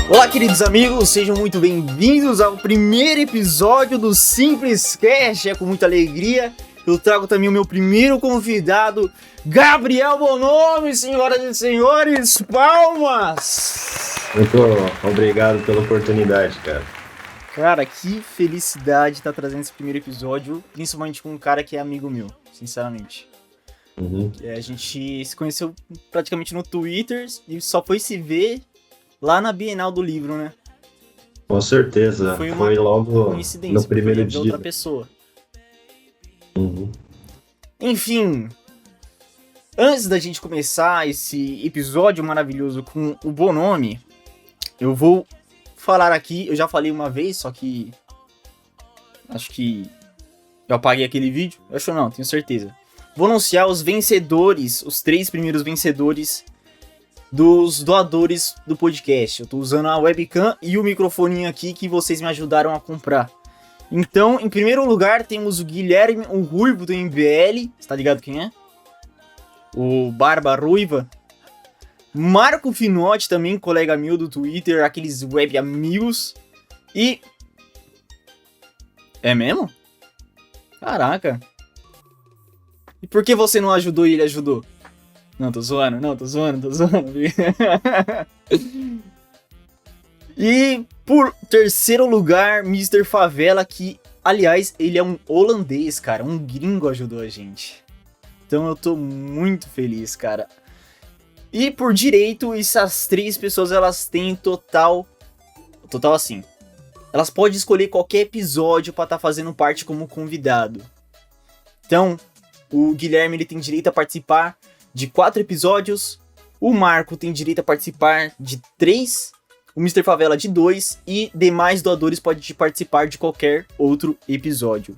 Olá, queridos amigos, sejam muito bem-vindos ao primeiro episódio do Simples Cast. É com muita alegria, eu trago também o meu primeiro convidado, Gabriel Bonomi, senhoras e senhores, palmas! Muito obrigado pela oportunidade, cara. Cara, que felicidade estar trazendo esse primeiro episódio, principalmente com um cara que é amigo meu, sinceramente. A gente se conheceu praticamente no Twitter e só foi se ver lá na Bienal do Livro, né? Com certeza, foi logo coincidência, no primeiro dia. Outra pessoa. Enfim, antes da gente começar esse episódio maravilhoso com o Bonomi, eu vou falar aqui, eu já falei uma vez, só que acho que eu apaguei aquele vídeo, acho não, tenho certeza. Vou anunciar os vencedores, os 3 primeiros vencedores dos doadores do podcast. Eu tô usando a webcam e o microfoninho aqui que vocês me ajudaram a comprar. Então, em primeiro lugar, temos o Guilherme, o Ruivo do MBL. Você tá ligado quem é? O Barba Ruiva. Marco Finotti também, colega meu do Twitter, aqueles web amigos. E... é mesmo? Caraca. E por que você não ajudou e ele ajudou? Não, tô zoando. E por terceiro lugar, Mr. Favela, que, aliás, ele é um holandês, cara. Um gringo ajudou a gente. Então eu tô muito feliz, cara. E por direito, essas 3 pessoas, elas têm total assim. Elas podem escolher qualquer episódio pra estar fazendo parte como convidado. Então, o Guilherme, ele tem direito a participar de 4 episódios, o Marco tem direito a participar de 3, o Mr. Favela de 2 e demais doadores podem participar de qualquer outro episódio.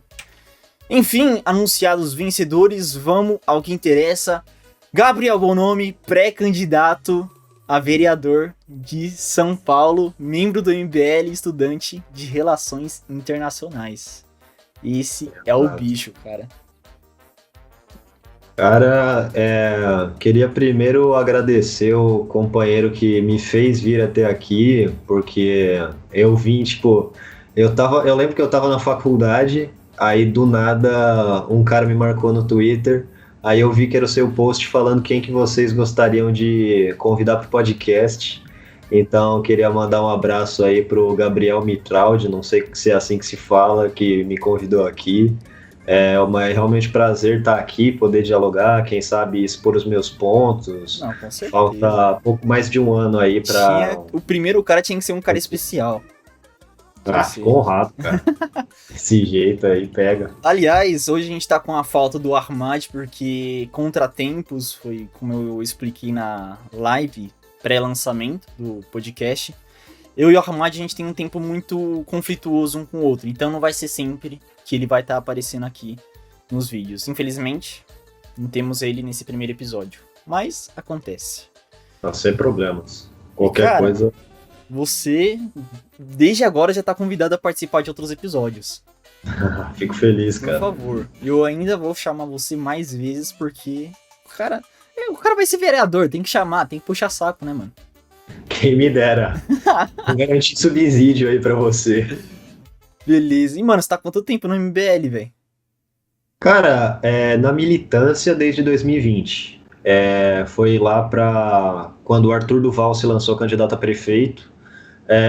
Enfim, anunciados os vencedores, vamos ao que interessa. Gabriel Bonomi, pré-candidato a vereador de São Paulo, membro do MBL, estudante de Relações Internacionais. Esse é o bicho, cara. Cara, queria primeiro agradecer o companheiro que me fez vir até aqui, porque eu vim, eu lembro que eu tava na faculdade, aí do nada um cara me marcou no Twitter, aí eu vi que era o seu post falando quem que vocês gostariam de convidar pro podcast, então queria mandar um abraço aí pro Gabriel Mitraldi, não sei se é assim que se fala, que me convidou aqui. É realmente prazer estar aqui, poder dialogar, quem sabe expor os meus pontos. Não, com certeza. Falta pouco mais de um ano aí pra... O primeiro cara tinha que ser um cara especial. Honrado, cara. Desse jeito aí, pega. Aliás, hoje a gente tá com a falta do Ahmad, porque contratempos, foi como eu expliquei na live pré-lançamento do podcast. Eu e o Ahmad, a gente tem um tempo muito conflituoso um com o outro, então não vai ser sempre que ele vai estar aparecendo aqui nos vídeos. Infelizmente, não temos ele nesse primeiro episódio, mas acontece. Não, sem problemas. Qualquer coisa... Você, desde agora, já tá convidado a participar de outros episódios. Fico feliz, cara. Por favor. Eu ainda vou chamar você mais vezes, porque o cara vai ser vereador, tem que chamar, tem que puxar saco, né, mano? Quem me dera. Vou garantir subsídio aí pra você. Beleza. E, mano, você tá quanto tempo no MBL, velho? Cara, na militância desde 2020. Foi lá pra quando o Arthur Duval se lançou candidato a prefeito.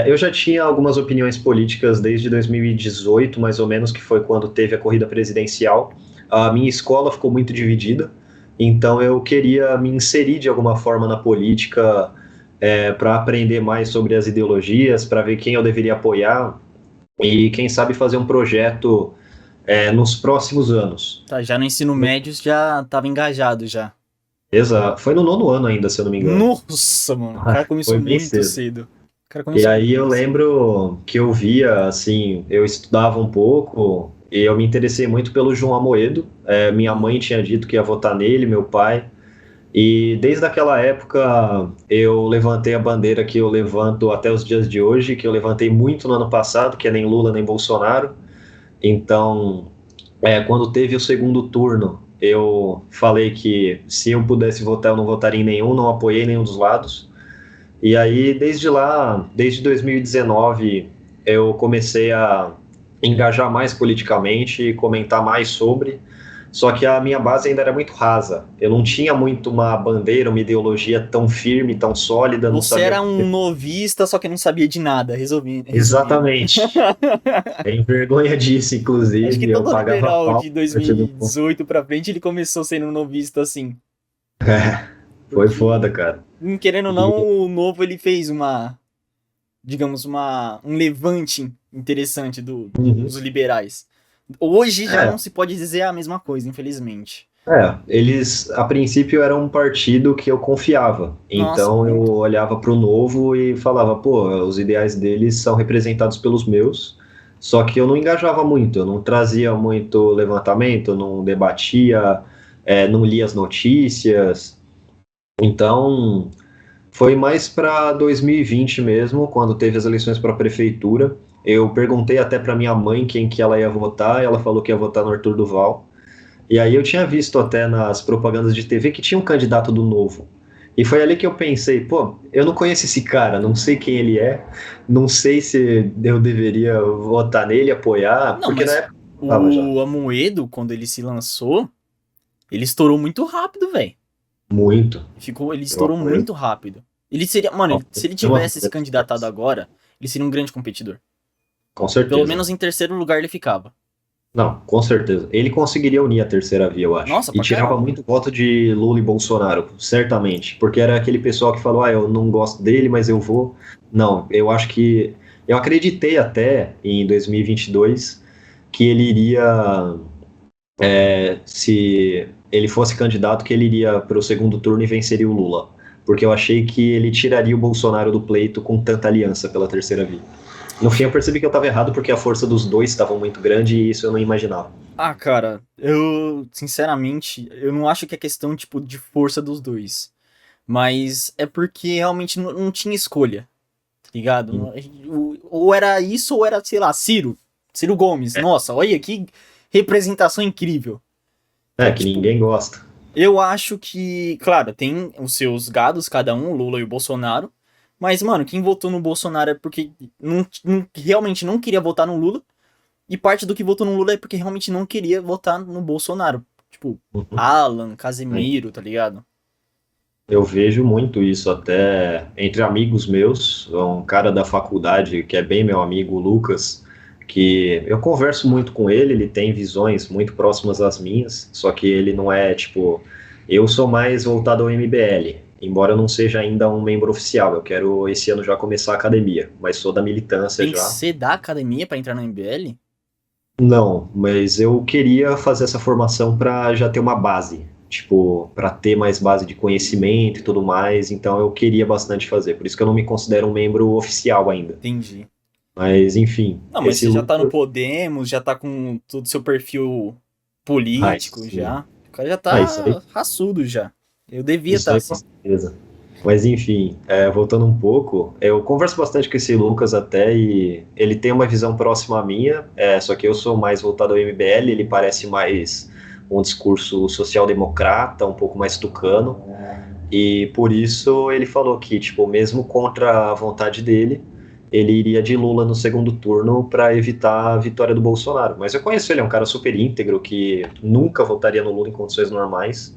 Eu já tinha algumas opiniões políticas desde 2018, mais ou menos, que foi quando teve a corrida presidencial. A minha escola ficou muito dividida, então eu queria me inserir de alguma forma na política, para aprender mais sobre as ideologias, para ver quem eu deveria apoiar e quem sabe fazer um projeto nos próximos anos. Tá, já no ensino médio já tava engajado já. Exato, foi no 9º ano ainda, se eu não me engano. Nossa, mano, o cara começou muito cedo. E aí eu lembro que eu via, assim, eu estudava um pouco e eu me interessei muito pelo João Amoedo. Minha mãe tinha dito que ia votar nele, meu pai. E desde aquela época eu levantei a bandeira que eu levanto até os dias de hoje, que eu levantei muito no ano passado, que é nem Lula nem Bolsonaro. Então, quando teve o segundo turno, eu falei que se eu pudesse votar, eu não votaria em nenhum, não apoiei nenhum dos lados. E aí, desde lá, desde 2019, eu comecei a engajar mais politicamente e comentar mais sobre. Só que a minha base ainda era muito rasa. Eu não tinha muito uma bandeira, uma ideologia tão firme, tão sólida, não Você sabia. era um novista, só que não sabia de nada, resumindo. Exatamente. Tenho vergonha disso, Acho que inclusive. Eu todo pagava liberal pau de no partido. 2018 pra frente, ele começou sendo um novista assim. Foi foda, Porque, cara. querendo ou não, E, o Novo ele fez digamos, um levante interessante uhum. dos liberais. Hoje já É, não se pode dizer a mesma coisa, infelizmente. eles a princípio eram um partido que eu confiava. Nossa, Então eu muito. olhava para o Novo e falava, pô, os ideais deles são representados pelos meus. Só que eu não engajava muito, eu não trazia muito levantamento, eu não debatia, não lia as notícias. Então foi mais para 2020 mesmo, quando teve as eleições para a prefeitura. Eu perguntei até para minha mãe quem que ela ia votar, e ela falou que ia votar no Arthur Duval. E aí eu tinha visto até nas propagandas de TV que tinha um candidato do Novo. E foi ali que eu pensei, pô, eu não conheço esse cara, não sei quem ele é, não sei se eu deveria votar nele, apoiar, Não, porque na mas época eu tava já. o Amoedo, quando ele se lançou, ele estourou muito rápido, velho. Muito. Ele Eu estourou apoio. muito rápido. Ele seria, mano, se ele tivesse se candidatado agora, ele seria um grande competidor. Com Pelo certeza. menos em terceiro lugar ele ficava. Não, com certeza. Ele conseguiria unir a terceira via, eu acho. Nossa, E pra tirava caramba. muito voto de Lula e Bolsonaro, certamente. Porque era aquele pessoal que falou, eu não gosto dele, mas eu vou. Não, eu acho que. Eu acreditei até em 2022 que ele iria. Se ele fosse candidato, que ele iria para o segundo turno e venceria o Lula. Porque eu achei que ele tiraria o Bolsonaro do pleito com tanta aliança pela terceira via. No fim, eu percebi que eu estava errado porque a força dos dois estava muito grande e isso eu não imaginava. Ah, cara, eu, sinceramente, eu não acho que é questão, tipo, de força dos dois. Mas é porque realmente não tinha escolha, tá ligado? Ou era isso, ou era, sei lá, Ciro. Ciro Gomes. Nossa, olha que representação incrível. É, que Tipo, ninguém gosta. eu acho que, claro, tem os seus gados, cada um, o Lula e o Bolsonaro. Mas, mano, quem votou no Bolsonaro é porque realmente não queria votar no Lula. E parte do que votou no Lula é porque realmente não queria votar no Bolsonaro. Tipo, Uhum. Alan, Sim. Casemiro, tá ligado? Eu vejo muito isso até entre amigos meus, um cara da faculdade que é bem meu amigo, o Lucas, que eu converso muito com ele, ele tem visões muito próximas às minhas, só que ele não é tipo, eu sou mais voltado ao MBL, embora eu não seja ainda um membro oficial, eu quero esse ano já começar a academia, mas sou da militância Tem que já. ser da academia pra entrar na MBL? Não, mas eu queria fazer essa formação para já ter uma base, tipo, para ter mais base de conhecimento e tudo mais, então eu queria bastante fazer, por isso que eu não me considero um membro oficial ainda. Entendi. Mas enfim, Não, mas esse você já tá no lucro. Podemos, já tá com todo o seu perfil político Sim. já. O cara já Isso aí, tá raçudo já. Eu devia isso estar aí com assim. certeza. Mas enfim, voltando um pouco, eu converso bastante com esse Lucas até e ele tem uma visão próxima à minha, só que eu sou mais voltado ao MBL, ele parece mais um discurso social-democrata, um pouco mais tucano, e por isso ele falou que, tipo, mesmo contra a vontade dele, ele iria de Lula no segundo turno para evitar a vitória do Bolsonaro. Mas eu conheço ele, é um cara super íntegro que nunca votaria no Lula em condições normais.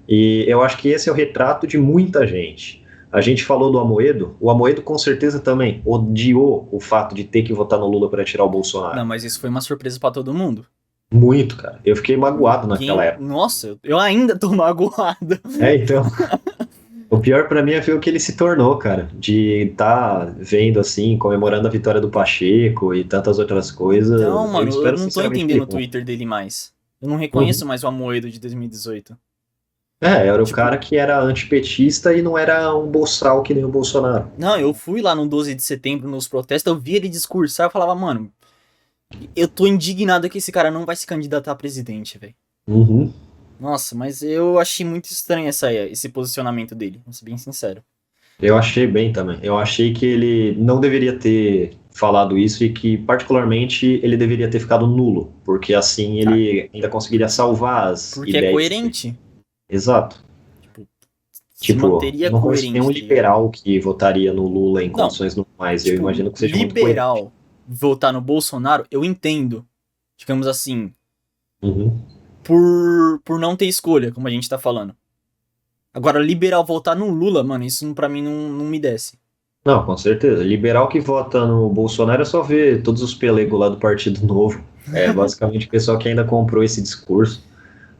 E eu acho que esse é o retrato de muita gente. A gente falou do Amoedo, o Amoedo com certeza também odiou o fato de ter que votar no Lula para tirar o Bolsonaro. Não, mas isso foi uma surpresa pra todo mundo. Muito, cara. Eu fiquei magoado naquela Ninguém. época. Nossa, eu ainda tô magoado. Então, o pior pra mim é ver o que ele se tornou, cara, de estar vendo assim, comemorando a vitória do Pacheco e tantas outras Então, coisas. Eu mano, eu espero não tô sinceramente que ele entendendo o volte. Twitter dele mais. Eu não reconheço Uhum. mais o Amoedo de 2018. Era o cara Tipo, que era antipetista e não era um boçal que nem o Bolsonaro. não, eu fui lá no 12 de setembro nos protestos, eu vi ele discursar, eu falava, mano, eu tô indignado que esse cara não vai se candidatar a presidente, velho. Uhum. Nossa, mas eu achei muito estranho esse posicionamento dele, vou ser bem sincero. Eu achei bem também. Eu achei que ele não deveria ter falado isso e que, particularmente, ele deveria ter ficado nulo, porque assim Ah, ele ainda conseguiria salvar as porque é ideias dele. coerente. Exato. Tipo, se Tipo, manteria eu não conheço nenhum coerente, tá ligado? liberal que votaria no Lula em Não, condições normais. Eu tipo, imagino que seja muito coerente. liberal votar no Bolsonaro, eu entendo. Digamos assim, Uhum. por não ter escolha, como a gente tá falando. Agora, liberal votar no Lula, mano, isso pra mim não me desce. Não, com certeza. Liberal que vota no Bolsonaro é só ver todos os pelegos lá do Partido Novo. É basicamente o pessoal que ainda comprou esse discurso.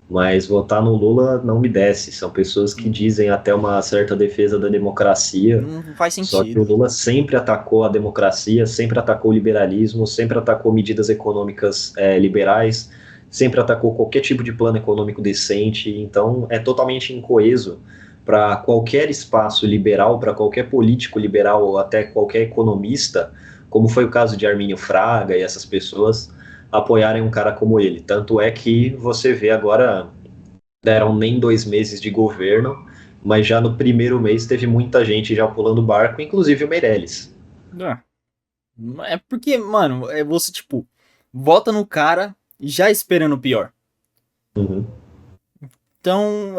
Mas votar no Lula não me desce. São pessoas que dizem até uma certa defesa da democracia, Não faz só que o sentido. Lula sempre atacou a democracia, sempre atacou o liberalismo, sempre atacou medidas econômicas liberais, sempre atacou qualquer tipo de plano econômico decente. Então é totalmente incoeso para qualquer espaço liberal, para qualquer político liberal ou até qualquer economista, como foi o caso de Armínio Fraga e essas pessoas apoiarem um cara como ele. Tanto é que você vê agora, deram nem 2 meses de governo, mas já no primeiro mês teve muita gente já pulando barco, inclusive o Meirelles. Ah, é porque, mano, é você, tipo, vota no cara já esperando o pior. Uhum. Então,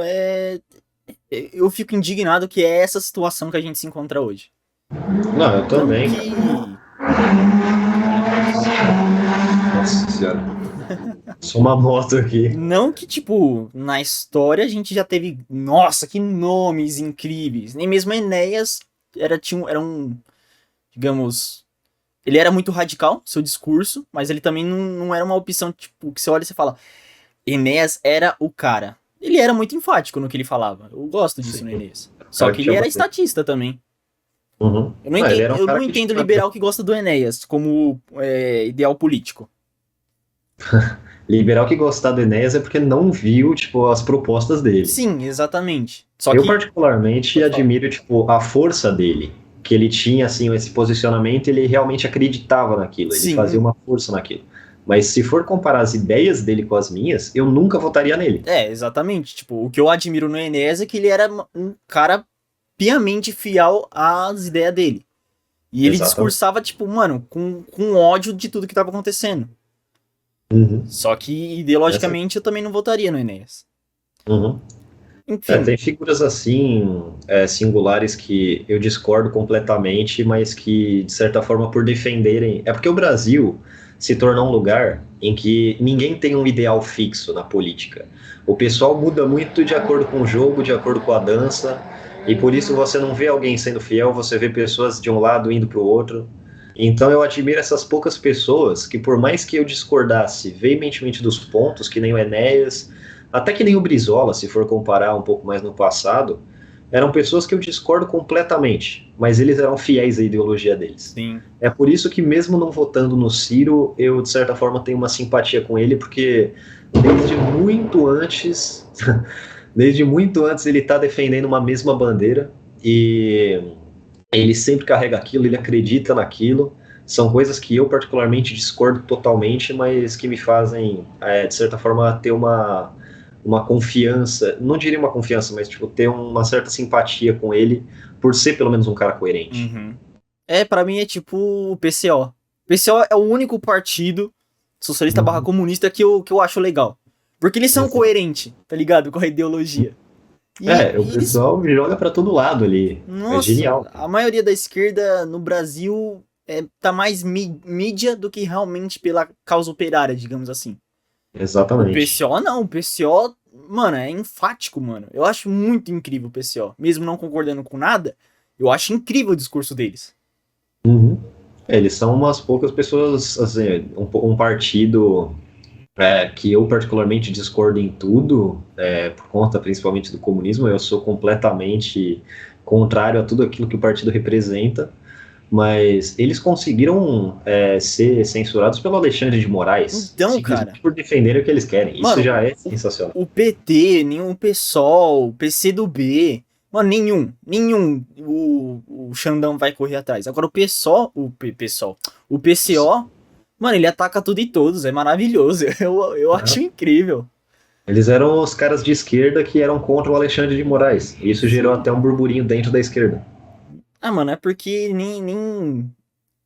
eu fico indignado que é essa situação que a gente se encontra hoje. Não, eu Não também, cara. que. Olha a moto ali. Nossa senhora. Só uma moto aqui. Não que, tipo, na história a gente já teve. Nossa, que nomes incríveis. Nem mesmo Enéas era um. Digamos. Ele era muito radical, seu discurso, mas ele também não era uma opção, tipo, que você olha e você fala. Enéas era o cara. Ele era muito enfático no que ele falava. Eu gosto disso no Sim. Enéas. O Só cara que que ele tinha era bastante. estatista também. Uhum. Não, ele era um Eu não cara que entendo tinha. liberal que gosta do Enéas como ideal político. Liberal que gostar do Enéas é porque não viu, tipo, as propostas dele. Sim, exatamente. Só Eu que. particularmente Pode falar. admiro, tipo, a força dele, que ele tinha, assim, esse posicionamento, ele realmente acreditava naquilo, ele fazia Sim, uma força naquilo. Mas se for comparar as ideias dele com as minhas, eu nunca votaria nele. exatamente. Tipo, o que eu admiro no Enéas é que ele era um cara piamente fiel às ideias dele. E ele Exatamente. discursava, tipo, mano, com ódio de tudo que tava acontecendo. Uhum. Só que, Essa... ideologicamente, eu também não votaria no Enéas. Uhum. Enfim, Tem figuras assim, singulares que eu discordo completamente, mas que, de certa forma, por defenderem. É porque o Brasil se tornou um lugar em que ninguém tem um ideal fixo na política. O pessoal muda muito de acordo com o jogo, de acordo com a dança, e por isso você não vê alguém sendo fiel, você vê pessoas de um lado indo para o outro. Então eu admiro essas poucas pessoas que, por mais que eu discordasse veementemente dos pontos, que nem o Enéas, até que nem o Brizola, se for comparar um pouco mais no passado, eram pessoas que eu discordo completamente, mas eles eram fiéis à ideologia deles. sim. É por isso que, mesmo não votando no Ciro, eu, de certa forma, tenho uma simpatia com ele, porque desde muito antes, desde muito antes, ele está defendendo uma mesma bandeira e ele sempre carrega aquilo, ele acredita naquilo. São coisas que eu, particularmente, discordo totalmente, mas que me fazem, de certa forma, ter uma confiança, não diria uma confiança, mas tipo, ter uma certa simpatia com ele, por ser pelo menos um cara coerente. Uhum. Pra mim é tipo o PCO. O PCO é o único partido socialista barra Uhum. comunista que eu acho legal. Porque eles são Exato. coerentes, tá ligado? Com a ideologia. O E eles. pessoal joga pra todo lado ali. É Nossa, genial. a maioria da esquerda no Brasil tá mais mídia do que realmente pela causa operária, digamos assim. O Exatamente. PCO não, o PCO, mano, é enfático, mano. Eu acho muito incrível o PCO. Mesmo não concordando com nada, eu acho incrível o discurso deles. Uhum. Eles são umas poucas pessoas, assim, um partido que eu particularmente discordo em tudo, por conta principalmente do comunismo. Eu sou completamente contrário a tudo aquilo que o partido representa, mas eles conseguiram ser censurados pelo Alexandre de Moraes, Então, cara, simplesmente por defenderem o que eles querem. Isso mano, já é o, sensacional. o PT, nenhum PSOL, PCdoB, mano, nenhum o Xandão vai correr atrás. Agora o PSOL, PSOL, o PCO, mano, ele ataca tudo e todos, é maravilhoso. Eu acho incrível. Eles eram os caras de esquerda que eram contra o Alexandre de Moraes. Isso gerou Sim. até um burburinho dentro da esquerda. Ah, mano, é porque nem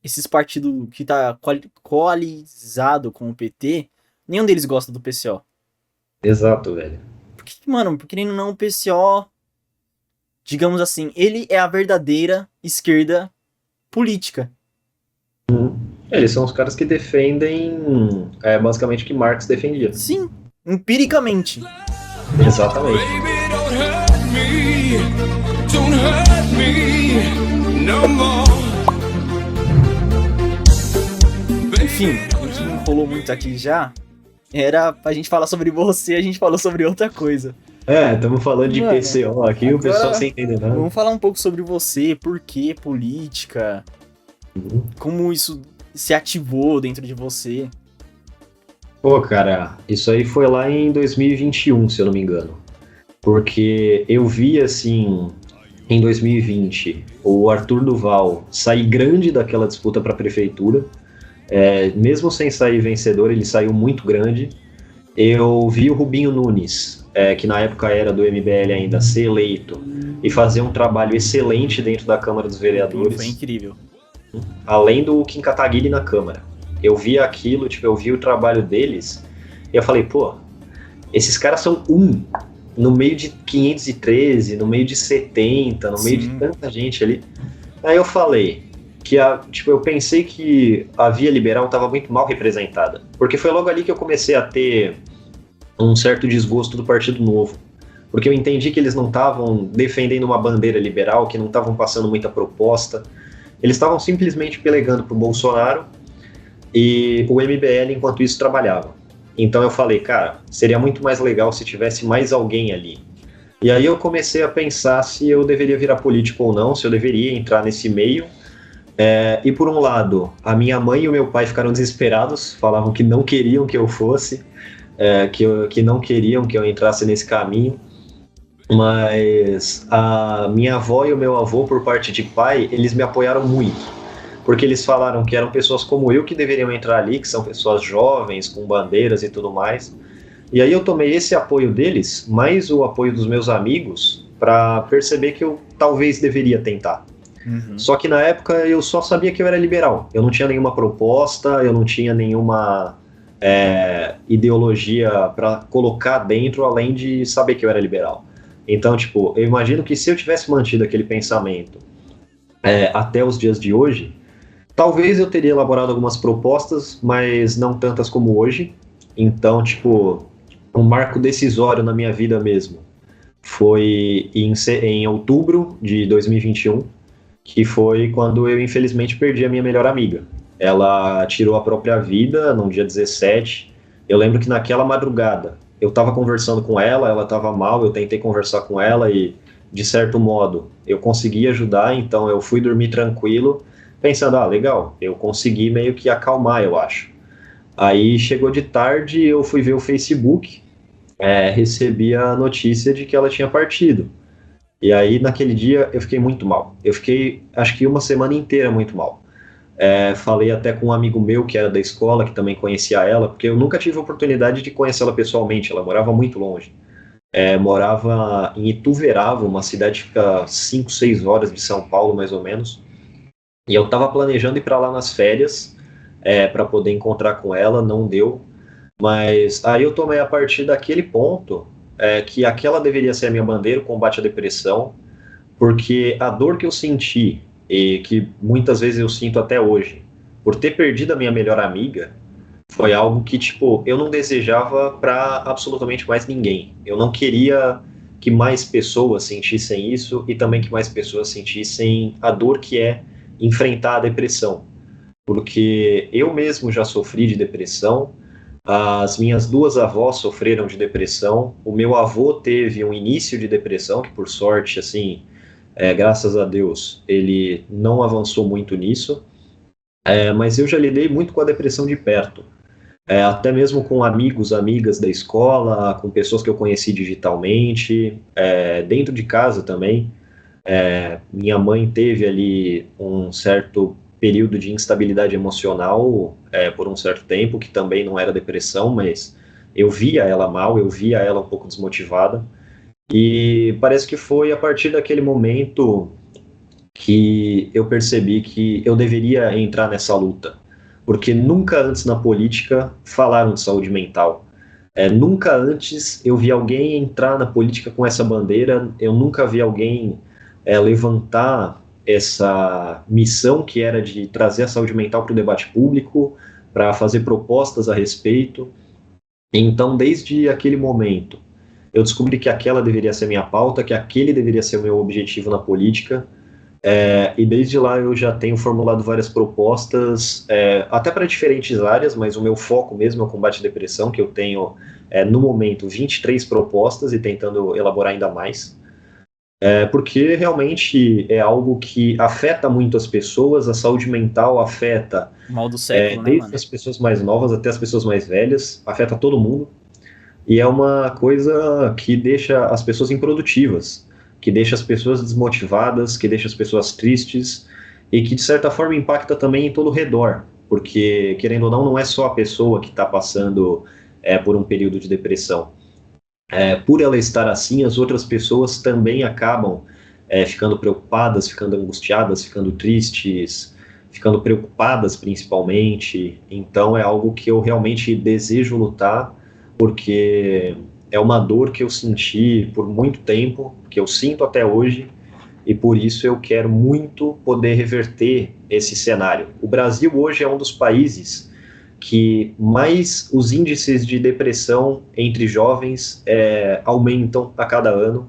esses partidos que tá coalizado com o PT, nenhum deles gosta do PCO. Exato, velho. Porque, mano, porque nem não o PCO, digamos assim, ele é a verdadeira esquerda política. Eles são os caras que defendem basicamente o que Marx defendia. Sim, empiricamente. Exatamente. Baby, don't hurt me. Don't hurt me no more. Enfim, o que enrolou muito aqui já era pra gente falar sobre você, a gente falou sobre outra coisa. Estamos falando de Mano, PCO aqui, o agora pessoal sem entender nada. vamos falar um pouco sobre você, por que política, como isso se ativou dentro de você. Pô, cara, isso aí foi lá em 2021, se eu não me engano. Porque eu vi, assim, em 2020, o Arthur Duval sair grande daquela disputa para a prefeitura. Mesmo sem sair vencedor, ele saiu muito grande. Eu vi o Rubinho Nunes, que na época era do MBL ainda, ser eleito e fazer um trabalho excelente dentro da Câmara dos Vereadores. Foi incrível. Além do Kim Kataguiri na Câmara. Eu vi aquilo, tipo, eu vi o trabalho deles e eu falei, pô, esses caras são no meio de 513, no meio de 70, no meio de tanta gente ali. Aí eu falei que eu pensei que a via liberal estava muito mal representada, porque foi logo ali que eu comecei a ter um certo desgosto do Partido Novo, porque eu entendi que eles não estavam defendendo uma bandeira liberal, que não estavam passando muita proposta, eles estavam simplesmente pelegando pro Bolsonaro e o MBL enquanto isso trabalhava. Então eu falei, cara, seria muito mais legal se tivesse mais alguém ali. E aí eu comecei a pensar se eu deveria virar político ou não, se eu deveria entrar nesse meio. E por um lado, a minha mãe e o meu pai ficaram desesperados, falavam que não queriam que eu fosse, que não queriam que eu entrasse nesse caminho. Mas a minha avó e o meu avô, por parte de pai, eles me apoiaram muito. Porque eles falaram que eram pessoas como eu que deveriam entrar ali, que são pessoas jovens, com bandeiras e tudo mais. E aí eu tomei esse apoio deles, mais o apoio dos meus amigos, para perceber que eu talvez deveria tentar. Só que na época eu só sabia que eu era liberal. Eu não tinha nenhuma proposta, eu não tinha nenhuma ideologia para colocar dentro, além de saber que eu era liberal. Então, tipo, eu imagino que se eu tivesse mantido aquele pensamento até os dias de hoje, talvez eu teria elaborado algumas propostas, mas não tantas como hoje. Então, tipo, um marco decisório na minha vida mesmo foi em outubro de 2021, que foi quando eu infelizmente perdi a minha melhor amiga. Ela tirou a própria vida no dia 17. Eu lembro que naquela madrugada eu estava conversando com ela estava mal, eu tentei conversar com ela e, de certo modo, eu consegui ajudar, então eu fui dormir tranquilo, pensando, legal, eu consegui meio que acalmar, eu acho. Aí chegou de tarde, eu fui ver o Facebook, recebi a notícia de que ela tinha partido. E aí, naquele dia, eu fiquei muito mal. Eu fiquei, acho que uma semana inteira muito mal. Falei até com um amigo meu que era da escola, que também conhecia ela, porque eu nunca tive a oportunidade de conhecê-la pessoalmente, ela morava muito longe. Morava em Ituverava, uma cidade que fica 5, 6 horas de São Paulo, mais ou menos. E eu estava planejando ir para lá nas férias, para poder encontrar com ela, não deu. Mas aí eu tomei a partir daquele ponto que aquela deveria ser a minha bandeira, o combate à depressão, porque a dor que eu senti, e que muitas vezes eu sinto até hoje, por ter perdido a minha melhor amiga, foi algo que, tipo, eu não desejava para absolutamente mais ninguém. Eu não queria que mais pessoas sentissem isso e também que mais pessoas sentissem a dor que é enfrentar a depressão. Porque eu mesmo já sofri de depressão, as minhas duas avós sofreram de depressão, o meu avô teve um início de depressão, que por sorte, assim, graças a Deus, ele não avançou muito nisso, mas eu já lidei muito com a depressão de perto, até mesmo com amigos, amigas da escola, com pessoas que eu conheci digitalmente, dentro de casa também. Minha mãe teve ali um certo período de instabilidade emocional por um certo tempo, que também não era depressão, mas eu via ela mal, eu via ela um pouco desmotivada, e parece que foi a partir daquele momento que eu percebi que eu deveria entrar nessa luta, porque nunca antes na política falaram de saúde mental. Nunca antes eu vi alguém entrar na política com essa bandeira, eu nunca vi alguém levantar essa missão que era de trazer a saúde mental para o debate público, para fazer propostas a respeito. Então, desde aquele momento, eu descobri que aquela deveria ser minha pauta, que aquele deveria ser o meu objetivo na política, e desde lá eu já tenho formulado várias propostas, até para diferentes áreas, mas o meu foco mesmo é o combate à depressão, que eu tenho, no momento, 23 propostas e tentando elaborar ainda mais. Porque realmente é algo que afeta muito as pessoas, a saúde mental afeta Mal do século, né, desde mano? as pessoas mais novas até as pessoas mais velhas, afeta todo mundo, e é uma coisa que deixa as pessoas improdutivas, que deixa as pessoas desmotivadas, que deixa as pessoas tristes, e que de certa forma impacta também em todo o redor, porque querendo ou não, não é só a pessoa que está passando por um período de depressão. Por ela estar assim, as outras pessoas também acabam ficando preocupadas, ficando angustiadas, ficando tristes, ficando preocupadas principalmente. Então é algo que eu realmente desejo lutar, porque é uma dor que eu senti por muito tempo, que eu sinto até hoje, e por isso eu quero muito poder reverter esse cenário. O Brasil hoje é um dos países que mais os índices de depressão entre jovens aumentam a cada ano.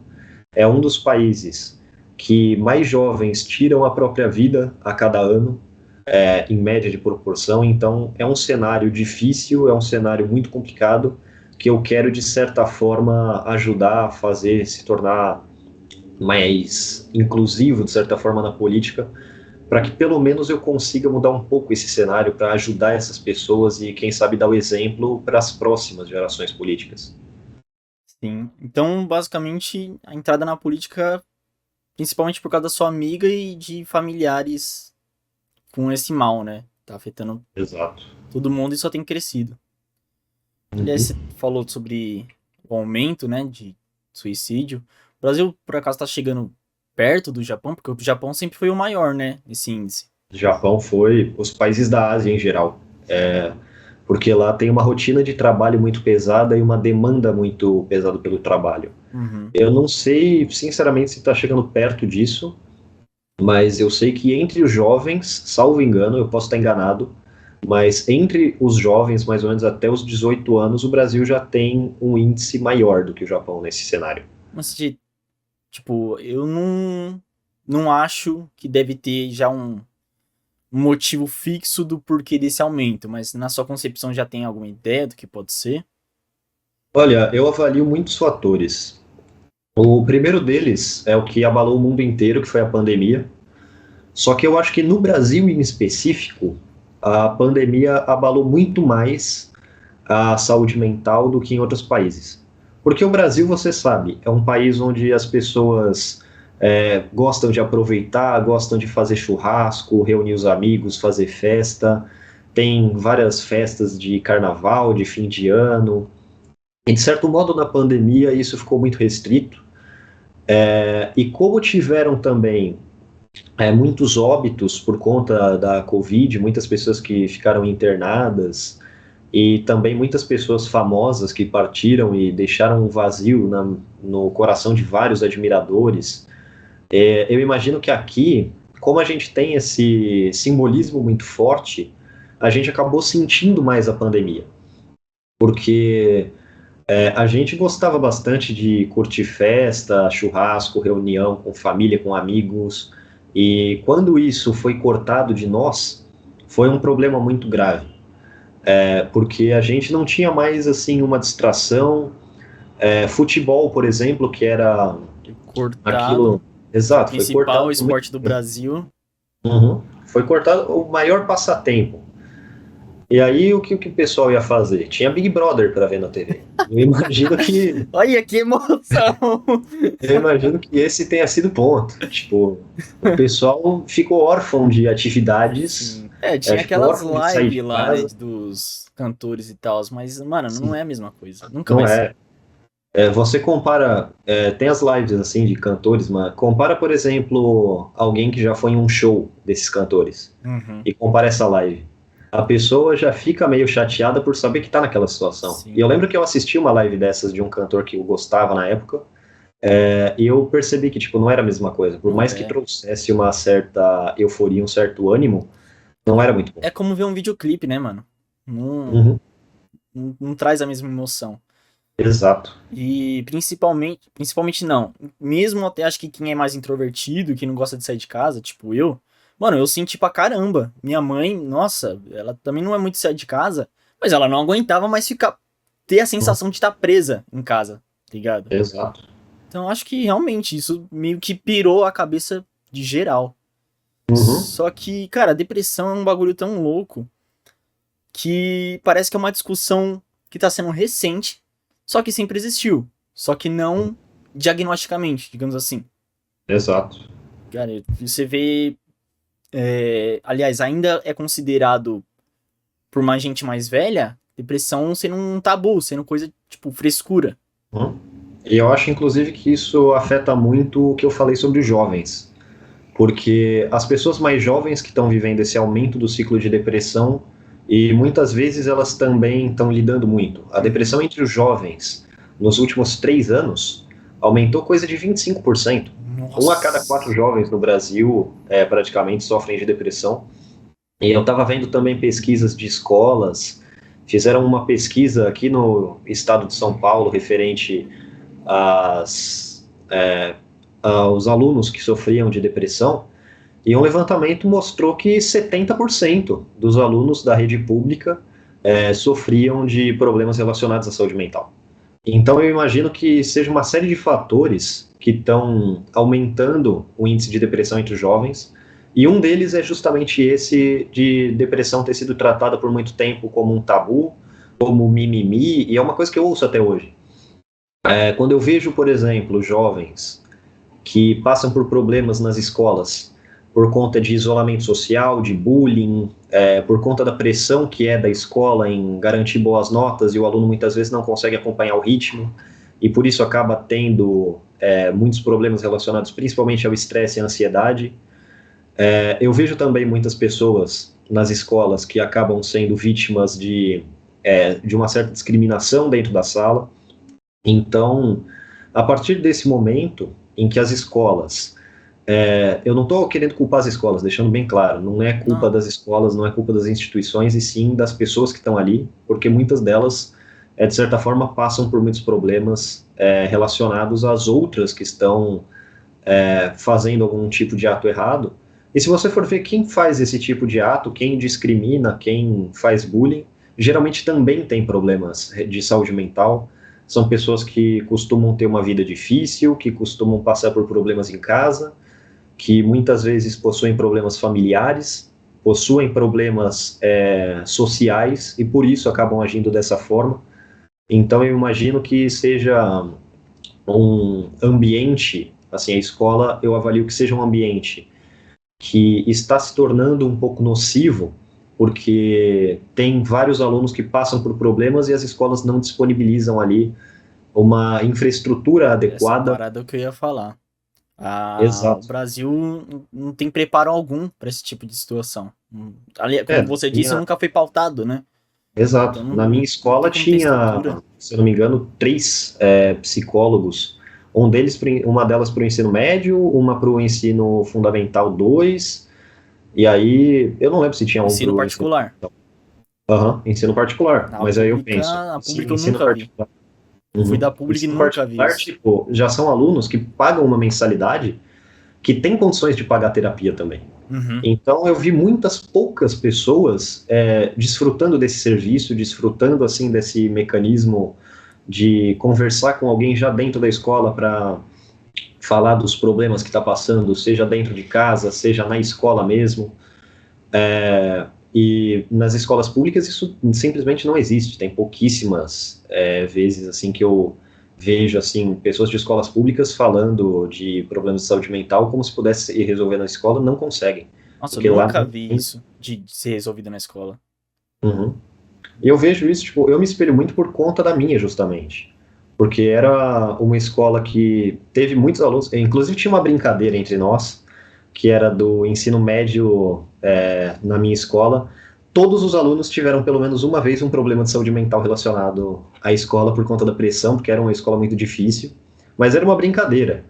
É um dos países que mais jovens tiram a própria vida a cada ano, em média de proporção. Então é um cenário difícil, é um cenário muito complicado, que eu quero de certa forma ajudar a fazer se tornar mais inclusivo de certa forma na política, para que pelo menos eu consiga mudar um pouco esse cenário, para ajudar essas pessoas e quem sabe dar o exemplo para as próximas gerações políticas. Sim. Então, basicamente, a entrada na política, principalmente por causa da sua amiga e de familiares com esse mal, né? Tá afetando Exato. todo mundo e só tem crescido. Aliás, você falou sobre o aumento, né, de suicídio. O Brasil, por acaso, tá chegando perto do Japão? Porque o Japão sempre foi o maior, né, esse índice. O Japão foi os países da Ásia em geral, porque lá tem uma rotina de trabalho muito pesada e uma demanda muito pesada pelo trabalho. Uhum. Eu não sei, sinceramente, se está chegando perto disso, mas eu sei que entre os jovens, salvo engano, eu posso estar enganado, mas entre os jovens, mais ou menos até os 18 anos, o Brasil já tem um índice maior do que o Japão nesse cenário. Mas, tipo, eu não acho que deve ter já um motivo fixo do porquê desse aumento, mas na sua concepção já tem alguma ideia do que pode ser? Olha, eu avalio muitos fatores. O primeiro deles é o que abalou o mundo inteiro, que foi a pandemia. Só que eu acho que no Brasil em específico, a pandemia abalou muito mais a saúde mental do que em outros países. Porque o Brasil, você sabe, é um país onde as pessoas gostam de aproveitar, gostam de fazer churrasco, reunir os amigos, fazer festa. Tem várias festas de carnaval, de fim de ano. E de certo modo, na pandemia, isso ficou muito restrito. E como tiveram também muitos óbitos por conta da Covid, muitas pessoas que ficaram internadas, e também muitas pessoas famosas que partiram e deixaram um vazio no coração de vários admiradores. Eu imagino que aqui, como a gente tem esse simbolismo muito forte, a gente acabou sentindo mais a pandemia. Porque a gente gostava bastante de curtir festa, churrasco, reunião com família, com amigos, e quando isso foi cortado de nós, foi um problema muito grave, porque a gente não tinha mais assim uma distração. Futebol, por exemplo, que era Cortado. aquilo, exato, foi Principal cortado. esporte do Brasil. Uhum. Foi cortado o maior passatempo. E aí o que o pessoal ia fazer? Tinha Big Brother para ver na TV. Eu imagino que Olha que emoção! esse tenha sido o ponto. Tipo, o pessoal ficou órfão de atividades. Sim. Tinha ficou aquelas órfão de sair de lives lá, né, casa. dos cantores e tal, mas, mano, Sim. não é a mesma coisa. Nunca Não vai ser. Você compara, tem as lives assim de cantores, mas compara, por exemplo, alguém que já foi em um show desses cantores Uhum. e compara essa live. A pessoa já fica meio chateada por saber que tá naquela situação. E eu Sim. lembro que eu assisti uma live dessas de um cantor que eu gostava na época, e eu percebi que, tipo, não era a mesma coisa. Por Não mais que é. trouxesse uma certa euforia, um certo ânimo, não era muito bom. É como ver um videoclipe, né, mano? Não, Uhum, não traz a mesma emoção. exato. E principalmente não. Mesmo até acho que quem é mais introvertido, que não gosta de sair de casa, tipo eu, mano, eu senti pra caramba. Minha mãe, nossa, ela também não é muito de sair de casa, mas ela não aguentava mais ter a Uhum, sensação de estar presa em casa, tá ligado? exato. Então acho que realmente isso meio que pirou a cabeça de geral. Uhum, Só que, cara, a depressão é um bagulho tão louco que parece que é uma discussão que tá sendo recente, só que sempre existiu. Só que não diagnosticamente, digamos assim. exato. Cara, você vê. Aliás, ainda é considerado, por mais gente mais velha, depressão sendo um tabu, sendo coisa tipo frescura. Uhum. E eu acho, inclusive, que isso afeta muito o que eu falei sobre os jovens. Porque as pessoas mais jovens que estão vivendo esse aumento do ciclo de depressão, e muitas vezes elas também estão lidando muito. A Uhum. depressão entre os jovens, nos últimos 3 anos, aumentou coisa de 25%. Um a cada 4 Nossa. jovens no Brasil praticamente sofrem de depressão. E eu estava vendo também pesquisas de escolas, fizeram uma pesquisa aqui no estado de São Paulo referente às, aos alunos que sofriam de depressão, e um levantamento mostrou que 70% dos alunos da rede pública sofriam de problemas relacionados à saúde mental. Então eu imagino que seja uma série de fatores que estão aumentando o índice de depressão entre os jovens, e um deles é justamente esse de depressão ter sido tratada por muito tempo como um tabu, como mimimi, e é uma coisa que eu ouço até hoje. Quando eu vejo, por exemplo, jovens que passam por problemas nas escolas por conta de isolamento social, de bullying, por conta da pressão que é da escola em garantir boas notas e o aluno muitas vezes não consegue acompanhar o ritmo e por isso acaba tendo muitos problemas relacionados principalmente ao estresse e à ansiedade. Eu vejo também muitas pessoas nas escolas que acabam sendo vítimas de uma certa discriminação dentro da sala. Então, a partir desse momento em que as escolas eu não estou querendo culpar as escolas, deixando bem claro, não é culpa Não. das escolas, não é culpa das instituições, e sim das pessoas que estão ali, porque muitas delas, de certa forma, passam por muitos problemas relacionados às outras que estão fazendo algum tipo de ato errado. E se você for ver quem faz esse tipo de ato, quem discrimina, quem faz bullying, geralmente também tem problemas de saúde mental. São pessoas que costumam ter uma vida difícil, que costumam passar por problemas em casa, que muitas vezes possuem problemas familiares, possuem problemas sociais e por isso acabam agindo dessa forma. Então eu imagino que seja um ambiente, assim, a escola eu avalio que seja um ambiente que está se tornando um pouco nocivo, porque tem vários alunos que passam por problemas e as escolas não disponibilizam ali uma infraestrutura Essa adequada. parada é o que eu ia falar. O Exato. Brasil não tem preparo algum para esse tipo de situação. Ali, como você disse, Tinha, nunca foi pautado, né? Então exato. Na minha não escola tem como ter tinha, estrutura. se eu não me engano, 3 psicólogos. Uma delas para o ensino médio, uma para o ensino fundamental 2, e aí eu não lembro se tinha um para Ensino o ensino particular. ensino particular. A Mas aí eu penso, pública, a se pública eu ensino nunca vi. particular. Eu fui Uhum. da O pública e ensino nunca vi particular, isso. tipo, já são alunos que pagam uma mensalidade que tem condições de pagar terapia também. Uhum. Então eu vi muitas poucas pessoas desfrutando desse serviço, desfrutando assim desse mecanismo de conversar com alguém já dentro da escola para falar dos problemas que está passando, seja dentro de casa, seja na escola mesmo. E nas escolas públicas isso simplesmente não existe. Tem pouquíssimas vezes assim que eu vejo assim pessoas de escolas públicas falando de problemas de saúde mental como se pudesse ir resolver na escola, não conseguem, Nossa, eu porque lá nunca não vi tem. isso de ser resolvido na escola. Uhum. E eu vejo isso, tipo, eu me espelho muito por conta da minha, justamente. porque era uma escola que teve muitos alunos, inclusive tinha uma brincadeira entre nós, que era do ensino médio na minha escola. Todos os alunos tiveram pelo menos uma vez um problema de saúde mental relacionado à escola por conta da pressão, porque era uma escola muito difícil, mas era uma brincadeira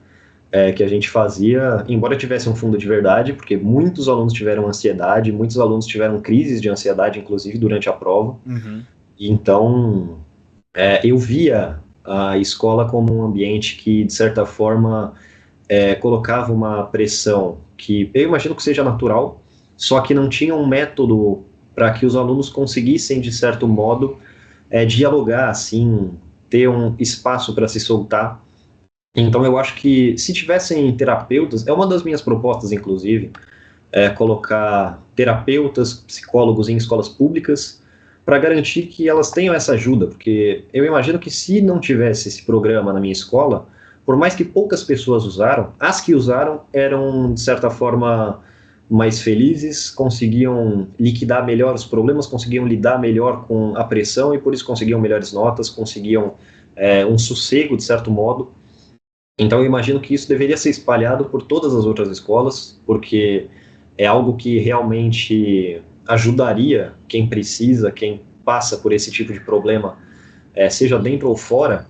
que a gente fazia, embora tivesse um fundo de verdade, porque muitos alunos tiveram ansiedade, muitos alunos tiveram crises de ansiedade, inclusive, durante a prova. Uhum. Então, eu via a escola como um ambiente que, de certa forma, colocava uma pressão que eu imagino que seja natural, só que não tinha um método para que os alunos conseguissem, de certo modo, dialogar, assim, ter um espaço para se soltar. Então, eu acho que se tivessem terapeutas, é uma das minhas propostas, inclusive, colocar terapeutas, psicólogos em escolas públicas, para garantir que elas tenham essa ajuda, porque eu imagino que se não tivesse esse programa na minha escola, por mais que poucas pessoas usaram, as que usaram eram, de certa forma, mais felizes, conseguiam liquidar melhor os problemas, conseguiam lidar melhor com a pressão e por isso conseguiam melhores notas, conseguiam um sossego, de certo modo. Então eu imagino que isso deveria ser espalhado por todas as outras escolas, porque é algo que realmente ajudaria quem precisa, quem passa por esse tipo de problema, seja dentro ou fora.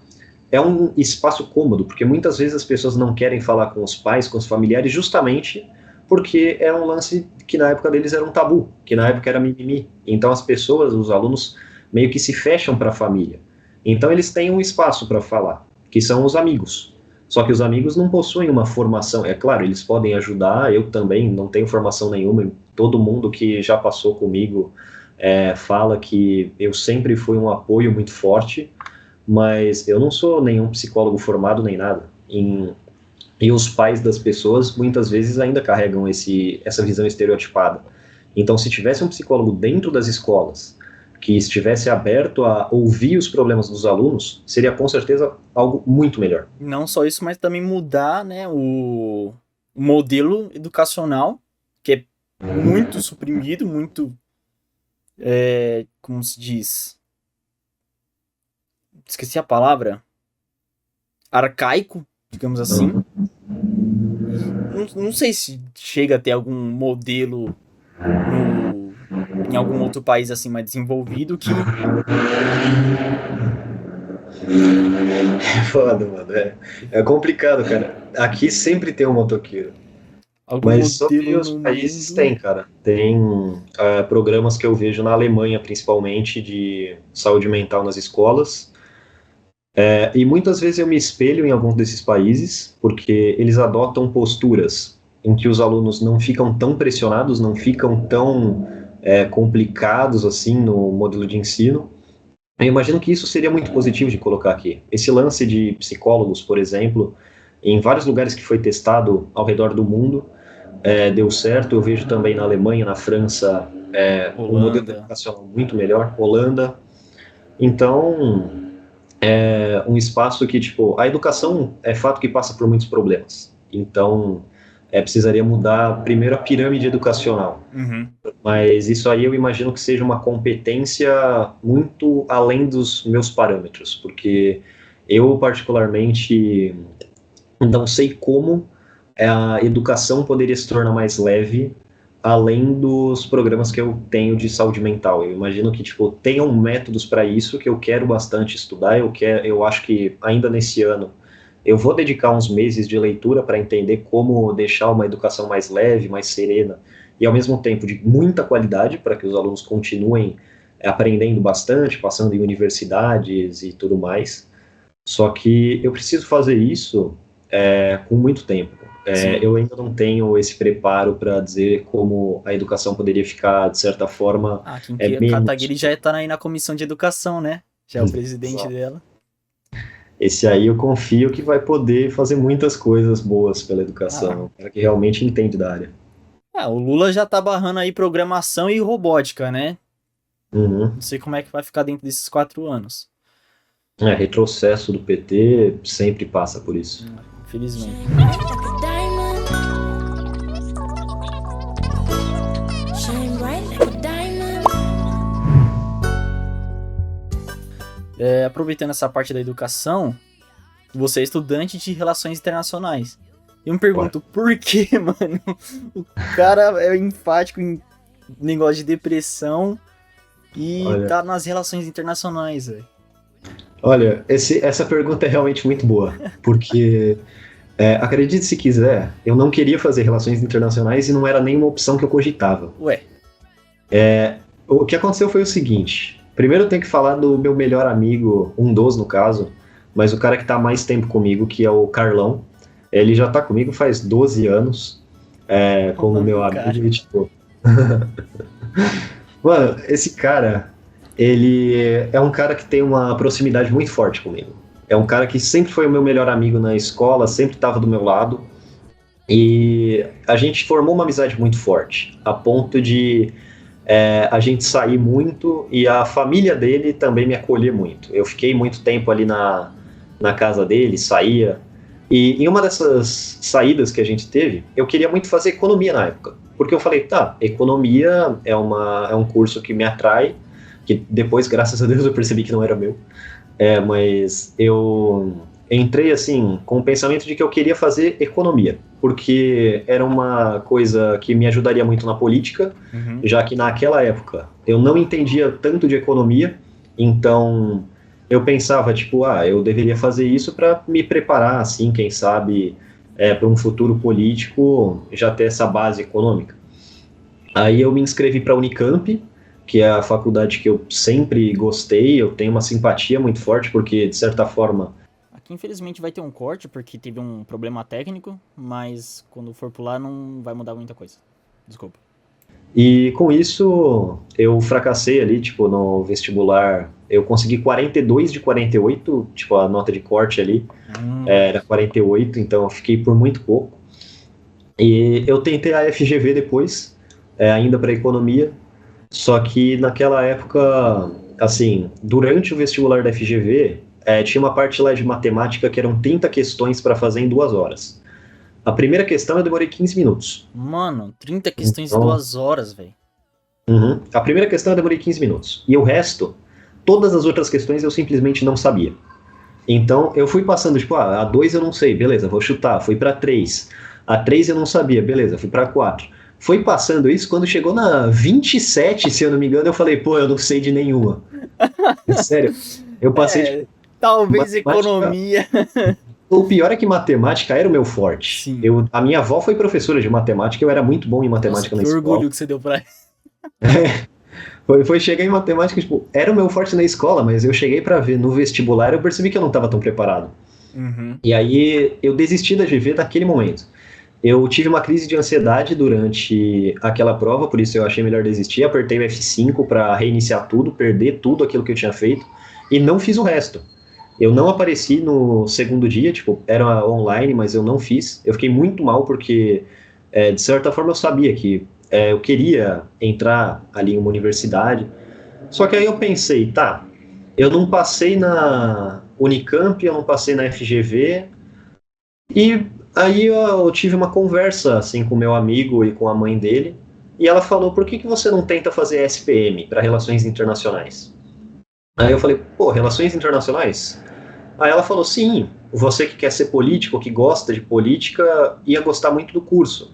É um espaço cômodo, porque muitas vezes as pessoas não querem falar com os pais, com os familiares, justamente porque é um lance que na época deles era um tabu, que na época era mimimi. Então as pessoas, os alunos, meio que se fecham para a família. Então eles têm um espaço para falar, que são os amigos. Só que os amigos não possuem uma formação. É claro, eles podem ajudar, eu também não tenho formação nenhuma. Todo mundo que já passou comigo fala que eu sempre fui um apoio muito forte, mas eu não sou nenhum psicólogo formado nem nada. E os pais das pessoas muitas vezes ainda carregam essa visão estereotipada. Então, se tivesse um psicólogo dentro das escolas que estivesse aberto a ouvir os problemas dos alunos, seria com certeza algo muito melhor. Não só isso, mas também mudar, né, o modelo educacional, que é muito suprimido, muito, como se diz? Esqueci a palavra. Arcaico, digamos assim. Não sei se chega a ter algum modelo em algum outro país assim mais desenvolvido que... Foda, mano. É complicado, cara. Aqui sempre tem um motoqueiro. algum Mas sobre modelo os no países mundo. tem, cara. Tem programas que eu vejo na Alemanha, principalmente, de saúde mental nas escolas. E muitas vezes eu me espelho em alguns desses países, porque eles adotam posturas em que os alunos não ficam tão pressionados, não ficam tão complicados assim no modelo de ensino. Eu imagino que isso seria muito positivo de colocar aqui. Esse lance de psicólogos, por exemplo, em vários lugares que foi testado ao redor do mundo, deu certo. Eu vejo também na Alemanha, na França, um modelo Holanda. educacional muito melhor, Holanda. Então, um espaço que, tipo, a educação é fato que passa por muitos problemas. Então, precisaria mudar primeiro a pirâmide educacional. Uhum. Mas isso aí eu imagino que seja uma competência muito além dos meus parâmetros, porque eu, particularmente, não sei como a educação poderia se tornar mais leve além dos programas que eu tenho de saúde mental. Eu imagino que, tipo, tenham métodos para isso que eu quero bastante estudar. Eu acho que ainda nesse ano eu vou dedicar uns meses de leitura para entender como deixar uma educação mais leve, mais serena, e ao mesmo tempo de muita qualidade, para que os alunos continuem aprendendo bastante, passando em universidades e tudo mais. Só que eu preciso fazer isso com muito tempo. Eu ainda não tenho esse preparo para dizer como a educação poderia ficar, de certa forma, Aqui em menos... Kataguiri já tá aí na comissão de educação, né? Já é o presidente Exato. dela. Esse aí eu confio que vai poder fazer muitas coisas boas pela educação, para que realmente entende da área. O Lula já tá barrando aí programação e robótica, né? Uhum. Não sei como é que vai ficar dentro desses 4 anos. Retrocesso do PT sempre passa por isso. Infelizmente. Aproveitando essa parte da educação, você é estudante de relações internacionais. Eu me pergunto, por que, mano? O cara é enfático em negócio de depressão e Olha. tá nas relações internacionais, velho. Olha, essa pergunta é realmente muito boa, porque, acredite se quiser, eu não queria fazer relações internacionais e não era nenhuma opção que eu cogitava. Ué, O que aconteceu foi o seguinte, primeiro eu tenho que falar do meu melhor amigo, um dos no caso, mas o cara que tá há mais tempo comigo, que é o Carlão, ele já tá comigo faz 12 anos, como meu Cara. amigo, e tipo... Mano, esse cara, ele é um cara que tem uma proximidade muito forte comigo. É um cara que sempre foi o meu melhor amigo na escola, sempre estava do meu lado. E a gente formou uma amizade muito forte, a ponto de a gente sair muito e a família dele também me acolher muito. Eu fiquei muito tempo ali na casa dele, saía. E em uma dessas saídas que a gente teve, eu queria muito fazer economia na época. Porque eu falei, tá, economia é um curso que me atrai, que depois, graças a Deus, eu percebi que não era meu. Mas eu entrei, assim, com o pensamento de que eu queria fazer economia, porque era uma coisa que me ajudaria muito na política, já que naquela época eu não entendia tanto de economia, então eu pensava, tipo, eu deveria fazer isso para me preparar, assim, quem sabe, para um futuro político, já ter essa base econômica. Aí eu me inscrevi para a Unicamp, que é a faculdade que eu sempre gostei, eu tenho uma simpatia muito forte, porque, de certa forma... Aqui infelizmente vai ter um corte, porque teve um problema técnico, mas quando for pular não vai mudar muita coisa. Desculpa. E com isso, eu fracassei ali, tipo, no vestibular, eu consegui 42 de 48, tipo, a nota de corte ali era 48, então eu fiquei por muito pouco. E eu tentei a FGV depois, ainda para economia, só que naquela época, assim, durante o vestibular da FGV, tinha uma parte lá de matemática que eram 30 questões para fazer em 2 horas. A primeira questão eu demorei 15 minutos. Mano, 30 questões em Então- 2 horas, velho. Uhum. A primeira questão eu demorei 15 minutos. E o resto, todas as outras questões eu simplesmente não sabia. Então eu fui passando, tipo, a 2 eu não sei, beleza, vou chutar. Fui pra 3. A 3 eu não sabia, beleza, fui pra 4. Foi passando isso, quando chegou na 27, se eu não me engano, eu falei, pô, eu não sei de nenhuma. Sério, eu passei, tipo, Talvez matemática- economia. o pior é que matemática era o meu forte. Sim. A minha avó foi professora de matemática, eu era muito bom em matemática Nossa, na que escola. orgulho que você deu pra ele. Foi chegar em matemática, tipo, era o meu forte na escola, mas eu cheguei pra ver no vestibular, eu percebi que eu não estava tão preparado. E aí eu desisti da GV naquele momento. Eu tive uma crise de ansiedade durante aquela prova, por isso eu achei melhor desistir. Apertei o F5 para reiniciar tudo, perder tudo aquilo que eu tinha feito e não fiz o resto. Eu não apareci no segundo dia, tipo, era online, mas eu não fiz. Eu fiquei muito mal porque, de certa forma, eu sabia que eu queria entrar ali em uma universidade. Só que aí eu pensei, tá, eu não passei na Unicamp, eu não passei na FGV, e aí eu tive uma conversa assim com meu amigo e com a mãe dele, e ela falou, por que você não tenta fazer SPM, para Relações Internacionais? Aí eu falei, pô, Relações Internacionais? Aí ela falou, sim, você que quer ser político, que gosta de política, ia gostar muito do curso.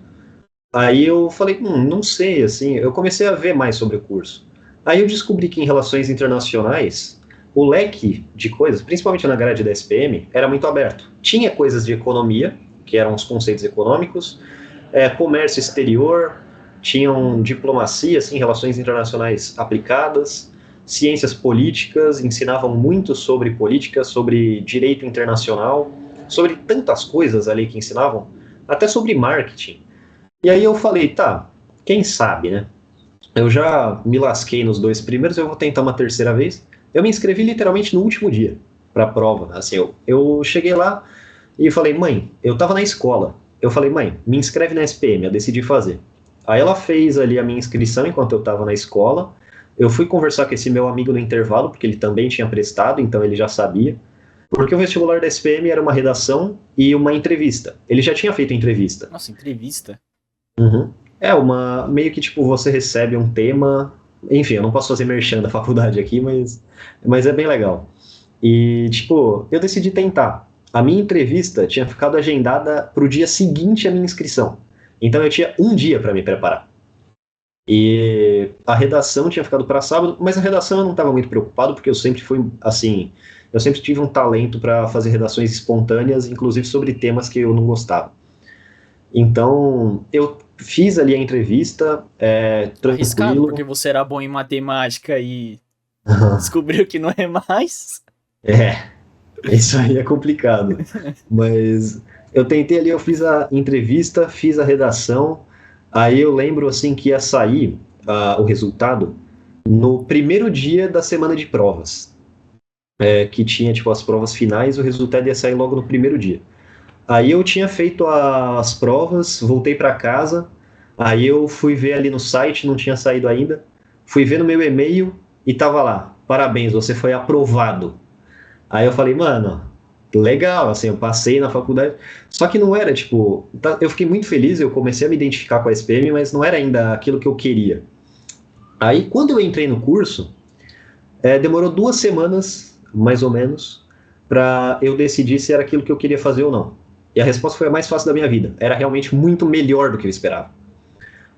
Aí eu falei, não sei, assim, eu comecei a ver mais sobre o curso. Aí eu descobri que em Relações Internacionais, o leque de coisas, principalmente na grade da SPM, era muito aberto. Tinha coisas de economia, que eram os conceitos econômicos, comércio exterior, tinham diplomacia, assim, relações internacionais aplicadas, ciências políticas, ensinavam muito sobre política, sobre direito internacional, sobre tantas coisas ali que ensinavam, até sobre marketing. E aí eu falei, tá, quem sabe, né? Eu já me lasquei nos 2 primeiros, eu vou tentar uma terceira vez. Eu me inscrevi literalmente no último dia para a prova. Assim, eu cheguei lá e falei, mãe, eu tava na escola. Eu falei, mãe, me inscreve na SPM, eu decidi fazer. Aí ela fez ali a minha inscrição enquanto eu tava na escola. Eu fui conversar com esse meu amigo no intervalo, porque ele também tinha prestado, então ele já sabia. Porque o vestibular da SPM era uma redação e uma entrevista. Ele já tinha feito entrevista. Nossa, entrevista? Uhum. Meio que tipo, você recebe um tema, enfim, eu não posso fazer merchan da faculdade aqui, mas é bem legal. E tipo, eu decidi tentar. a minha entrevista tinha ficado agendada para o dia seguinte à minha inscrição. Então eu tinha um dia para me preparar. E a redação tinha ficado para sábado, mas a redação eu não estava muito preocupado, porque eu sempre fui, assim, eu sempre tive um talento para fazer redações espontâneas, inclusive sobre temas que eu não gostava. Então, eu fiz ali a entrevista, Arriscado, tranquilo. porque você era bom em matemática e descobriu que não é mais. Isso aí é complicado. Mas eu tentei ali, eu fiz a entrevista, fiz a redação, aí eu lembro assim que ia sair o resultado no primeiro dia da semana de provas, que tinha tipo as provas finais, o resultado ia sair logo no primeiro dia. Aí eu tinha feito as provas, voltei para casa, aí eu fui ver ali no site, não tinha saído ainda, fui ver no meu e-mail e tava lá, parabéns, você foi aprovado. Aí eu falei, mano, legal, assim, eu passei na faculdade. Só que não era, tipo, eu fiquei muito feliz, eu comecei a me identificar com a SPM, mas não era ainda aquilo que eu queria. Aí, quando eu entrei no curso, demorou 2 semanas, mais ou menos, para eu decidir se era aquilo que eu queria fazer ou não. E a resposta foi a mais fácil da minha vida. Era realmente muito melhor do que eu esperava.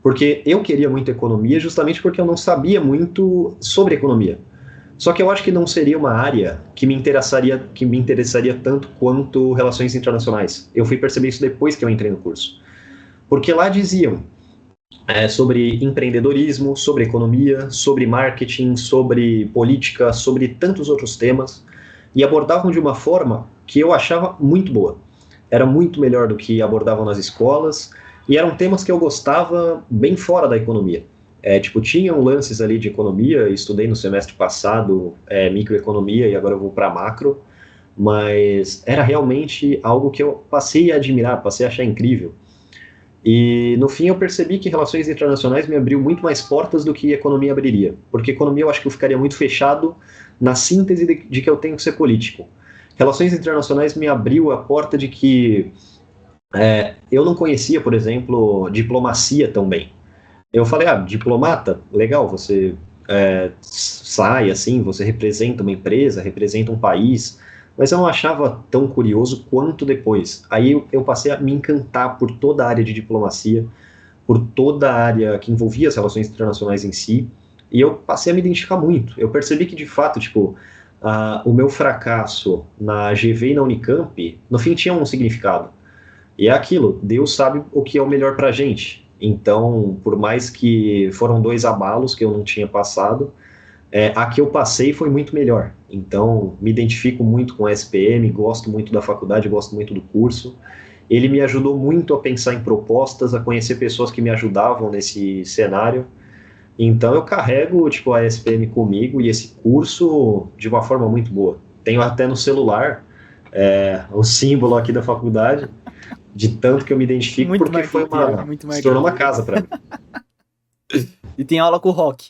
Porque eu queria muito economia justamente porque eu não sabia muito sobre economia. Só que eu acho que não seria uma área que me interessaria tanto quanto relações internacionais. Eu fui perceber isso depois que eu entrei no curso. Porque lá diziam sobre empreendedorismo, sobre economia, sobre marketing, sobre política, sobre tantos outros temas, e abordavam de uma forma que eu achava muito boa. Era muito melhor do que abordavam nas escolas, e eram temas que eu gostava bem fora da economia. Tinham lances ali de economia, estudei no semestre passado microeconomia e agora eu vou para macro, mas era realmente algo que eu passei a admirar, passei a achar incrível. E no fim eu percebi que relações internacionais me abriu muito mais portas do que economia abriria, porque economia eu acho que eu ficaria muito fechado na síntese de que eu tenho que ser político. Relações internacionais me abriu a porta de que eu não conhecia, por exemplo, diplomacia tão bem. Eu falei, diplomata, legal, você sai assim, você representa uma empresa, representa um país, mas eu não achava tão curioso quanto depois. Aí eu passei a me encantar por toda a área de diplomacia, por toda a área que envolvia as relações internacionais em si, e eu passei a me identificar muito. Eu percebi que, de fato, o meu fracasso na GV e na Unicamp, no fim, tinha um significado. E é aquilo, Deus sabe o que é o melhor pra gente. Então, por mais que foram 2 abalos que eu não tinha passado, a que eu passei foi muito melhor. Então, me identifico muito com a SPM, gosto muito da faculdade, gosto muito do curso. Ele me ajudou muito a pensar em propostas, a conhecer pessoas que me ajudavam nesse cenário. Então, eu carrego a SPM comigo e esse curso de uma forma muito boa. Tenho até no celular o símbolo aqui da faculdade, de tanto que eu me identifico, muito porque se tornou uma casa pra mim. E tem aula com o Rock?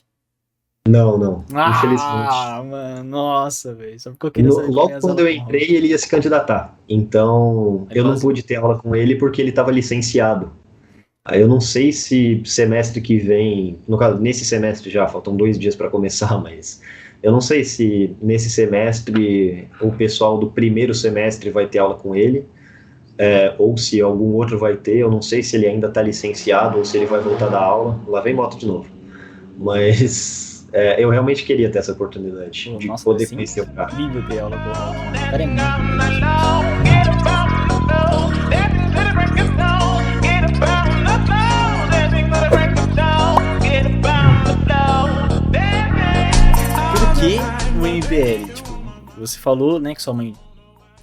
Não, infelizmente. Mano, nossa, velho. Só porque eu queria saber logo quando eu entrei, ele ia se candidatar. Então, eu não pude ter aula com ele porque ele estava licenciado. Aí eu não sei se semestre que vem, no caso, nesse semestre já, faltam 2 dias para começar, mas eu não sei se nesse semestre o pessoal do primeiro semestre vai ter aula com ele, ou se algum outro vai ter. Eu não sei se ele ainda está licenciado ou se ele vai voltar da aula. Lá vem moto de novo. Mas eu realmente queria ter essa oportunidade de poder conhecer o cara. É incrível ter aula com o Rock. O cara é muito Por que o MBL? Você falou, né, que sua mãe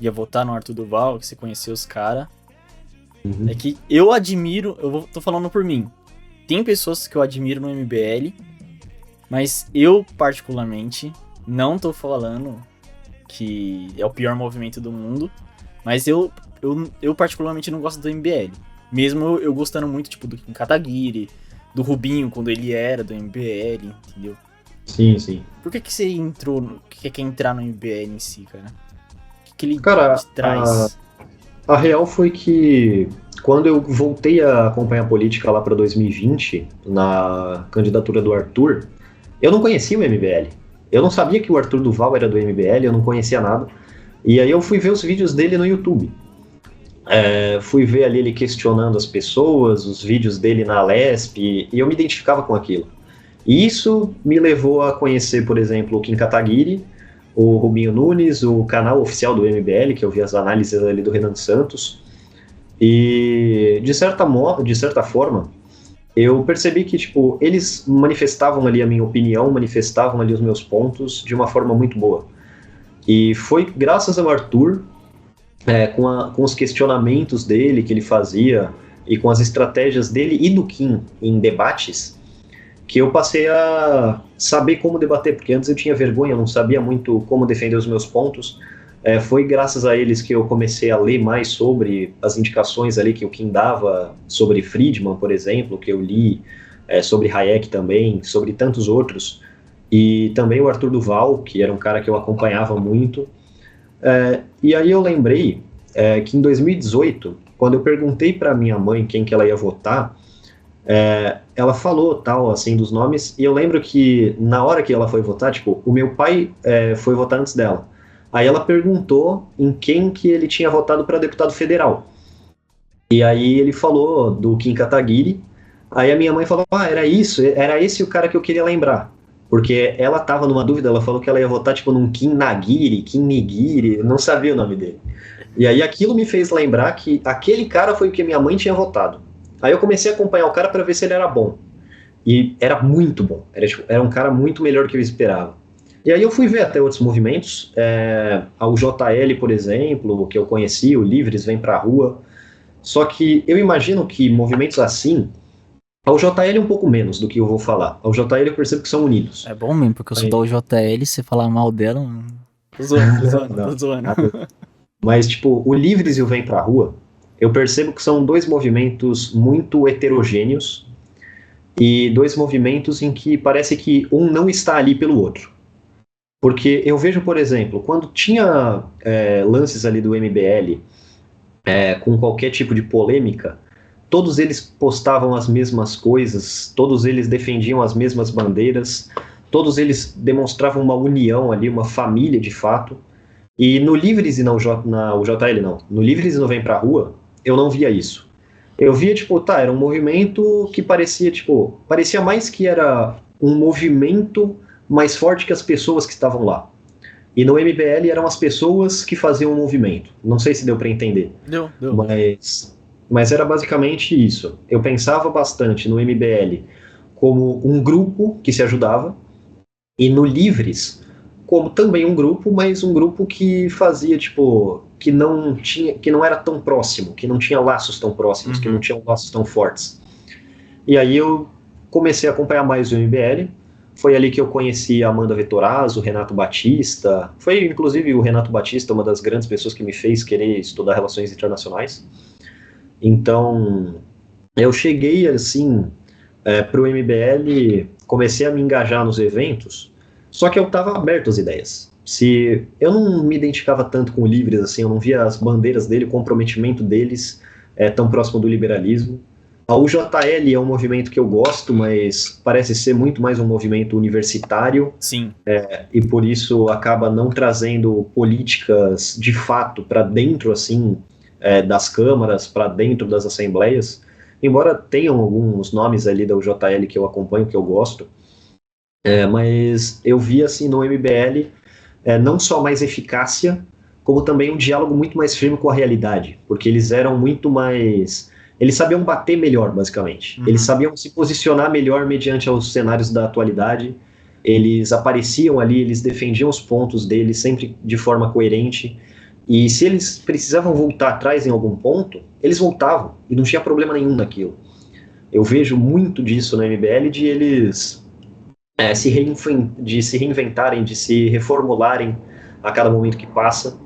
ia votar no Arthur Duval, que você conheceu os caras. Uhum. É que eu admiro, tô falando por mim. Tem pessoas que eu admiro no MBL, mas eu, particularmente, não tô falando que é o pior movimento do mundo, mas eu particularmente não gosto do MBL. Mesmo eu gostando muito, do Kim Kataguiri, do Rubinho, quando ele era do MBL, entendeu? Sim. Por que você entrou, quer entrar no MBL em si, cara? O que ele te traz? A real foi que quando eu voltei a acompanhar a política lá para 2020, na candidatura do Arthur, eu não conhecia o MBL. Eu não sabia que o Arthur Duval era do MBL, eu não conhecia nada. E aí eu fui ver os vídeos dele no YouTube. Fui ver ali ele questionando as pessoas, os vídeos dele na Lesp, e eu me identificava com aquilo. E isso me levou a conhecer, por exemplo, o Kim Kataguiri, o Rubinho Nunes, o canal oficial do MBL, que eu vi as análises ali do Renan Santos. E, de certa forma, eu percebi que, tipo, eles manifestavam ali a minha opinião, manifestavam ali os meus pontos de uma forma muito boa. E foi graças ao Arthur, com os questionamentos dele que ele fazia e com as estratégias dele e do Kim em debates, que eu passei a saber como debater, porque antes eu tinha vergonha, eu não sabia muito como defender os meus pontos. Foi graças a eles que eu comecei a ler mais sobre as indicações ali que o Kim dava, sobre Friedman, por exemplo, que eu li, sobre Hayek também, sobre tantos outros, e também o Arthur Duval, que era um cara que eu acompanhava muito. E aí eu lembrei que em 2018, quando eu perguntei para minha mãe quem que ela ia votar, ela falou tal, assim, dos nomes, e eu lembro que na hora que ela foi votar, tipo, o meu pai foi votar antes dela. Aí ela perguntou em quem que ele tinha votado para deputado federal. E aí ele falou do Kim Kataguiri. Aí a minha mãe falou, era esse o cara que eu queria lembrar. Porque ela tava numa dúvida, ela falou que ela ia votar tipo num Kim Nagiri, Kim Nigiri, não sabia o nome dele. E aí aquilo me fez lembrar que aquele cara foi o que minha mãe tinha votado. Aí eu comecei a acompanhar o cara para ver se ele era bom. E era muito bom, era um cara muito melhor do que eu esperava. E aí eu fui ver até outros movimentos, o JL, por exemplo, que eu conheci, o Livres Vem Pra Rua. Só que eu imagino que movimentos assim, ao JL um pouco menos do que eu vou falar. Ao JL eu percebo que são unidos. É bom mesmo, porque eu sou da UJL, se falar mal dela... Tô zoando. Mas, tipo, o Livres e o Vem Pra Rua, eu percebo que são dois movimentos muito heterogêneos e dois movimentos em que parece que um não está ali pelo outro. Porque eu vejo, por exemplo, quando tinha lances ali do MBL com qualquer tipo de polêmica, todos eles postavam as mesmas coisas, todos eles defendiam as mesmas bandeiras, todos eles demonstravam uma união ali, uma família de fato. E no Livres e na UJL não, no Livres e no Vem Pra Rua, eu não via isso. Eu via, tipo, era um movimento que parecia mais que era um movimento mais forte que as pessoas que estavam lá. E no MBL eram as pessoas que faziam o movimento. Não sei se deu para entender. Deu. Mas era basicamente isso. Eu pensava bastante no MBL como um grupo que se ajudava, e no Livres como também um grupo, mas um grupo que fazia, tipo, que não era tão próximo, que não tinha laços tão próximos, que não tinha laços tão fortes. E aí eu comecei a acompanhar mais o MBL. Foi ali que eu conheci a Amanda Vettorazzo, o Renato Batista. Foi, inclusive, o Renato Batista uma das grandes pessoas que me fez querer estudar relações internacionais. Então, eu cheguei, assim, para o MBL, comecei a me engajar nos eventos, só que eu estava aberto às ideias. Eu não me identificava tanto com o Livres, assim, eu não via as bandeiras dele, o comprometimento deles tão próximo do liberalismo. A UJL é um movimento que eu gosto, mas parece ser muito mais um movimento universitário. Sim. E por isso acaba não trazendo políticas de fato para dentro, assim, das câmaras, para dentro das assembleias. Embora tenham alguns nomes ali da UJL que eu acompanho, que eu gosto. Mas eu vi, assim, no MBL não só mais eficácia, como também um diálogo muito mais firme com a realidade. Porque eles eram muito mais... Eles sabiam bater melhor, basicamente. Eles sabiam se posicionar melhor mediante aos cenários da atualidade. Eles apareciam ali, eles defendiam os pontos deles sempre de forma coerente. E se eles precisavam voltar atrás em algum ponto, eles voltavam. E não tinha problema nenhum naquilo. Eu vejo muito disso no MBL, de eles se reinventarem, de se reformularem a cada momento que passa.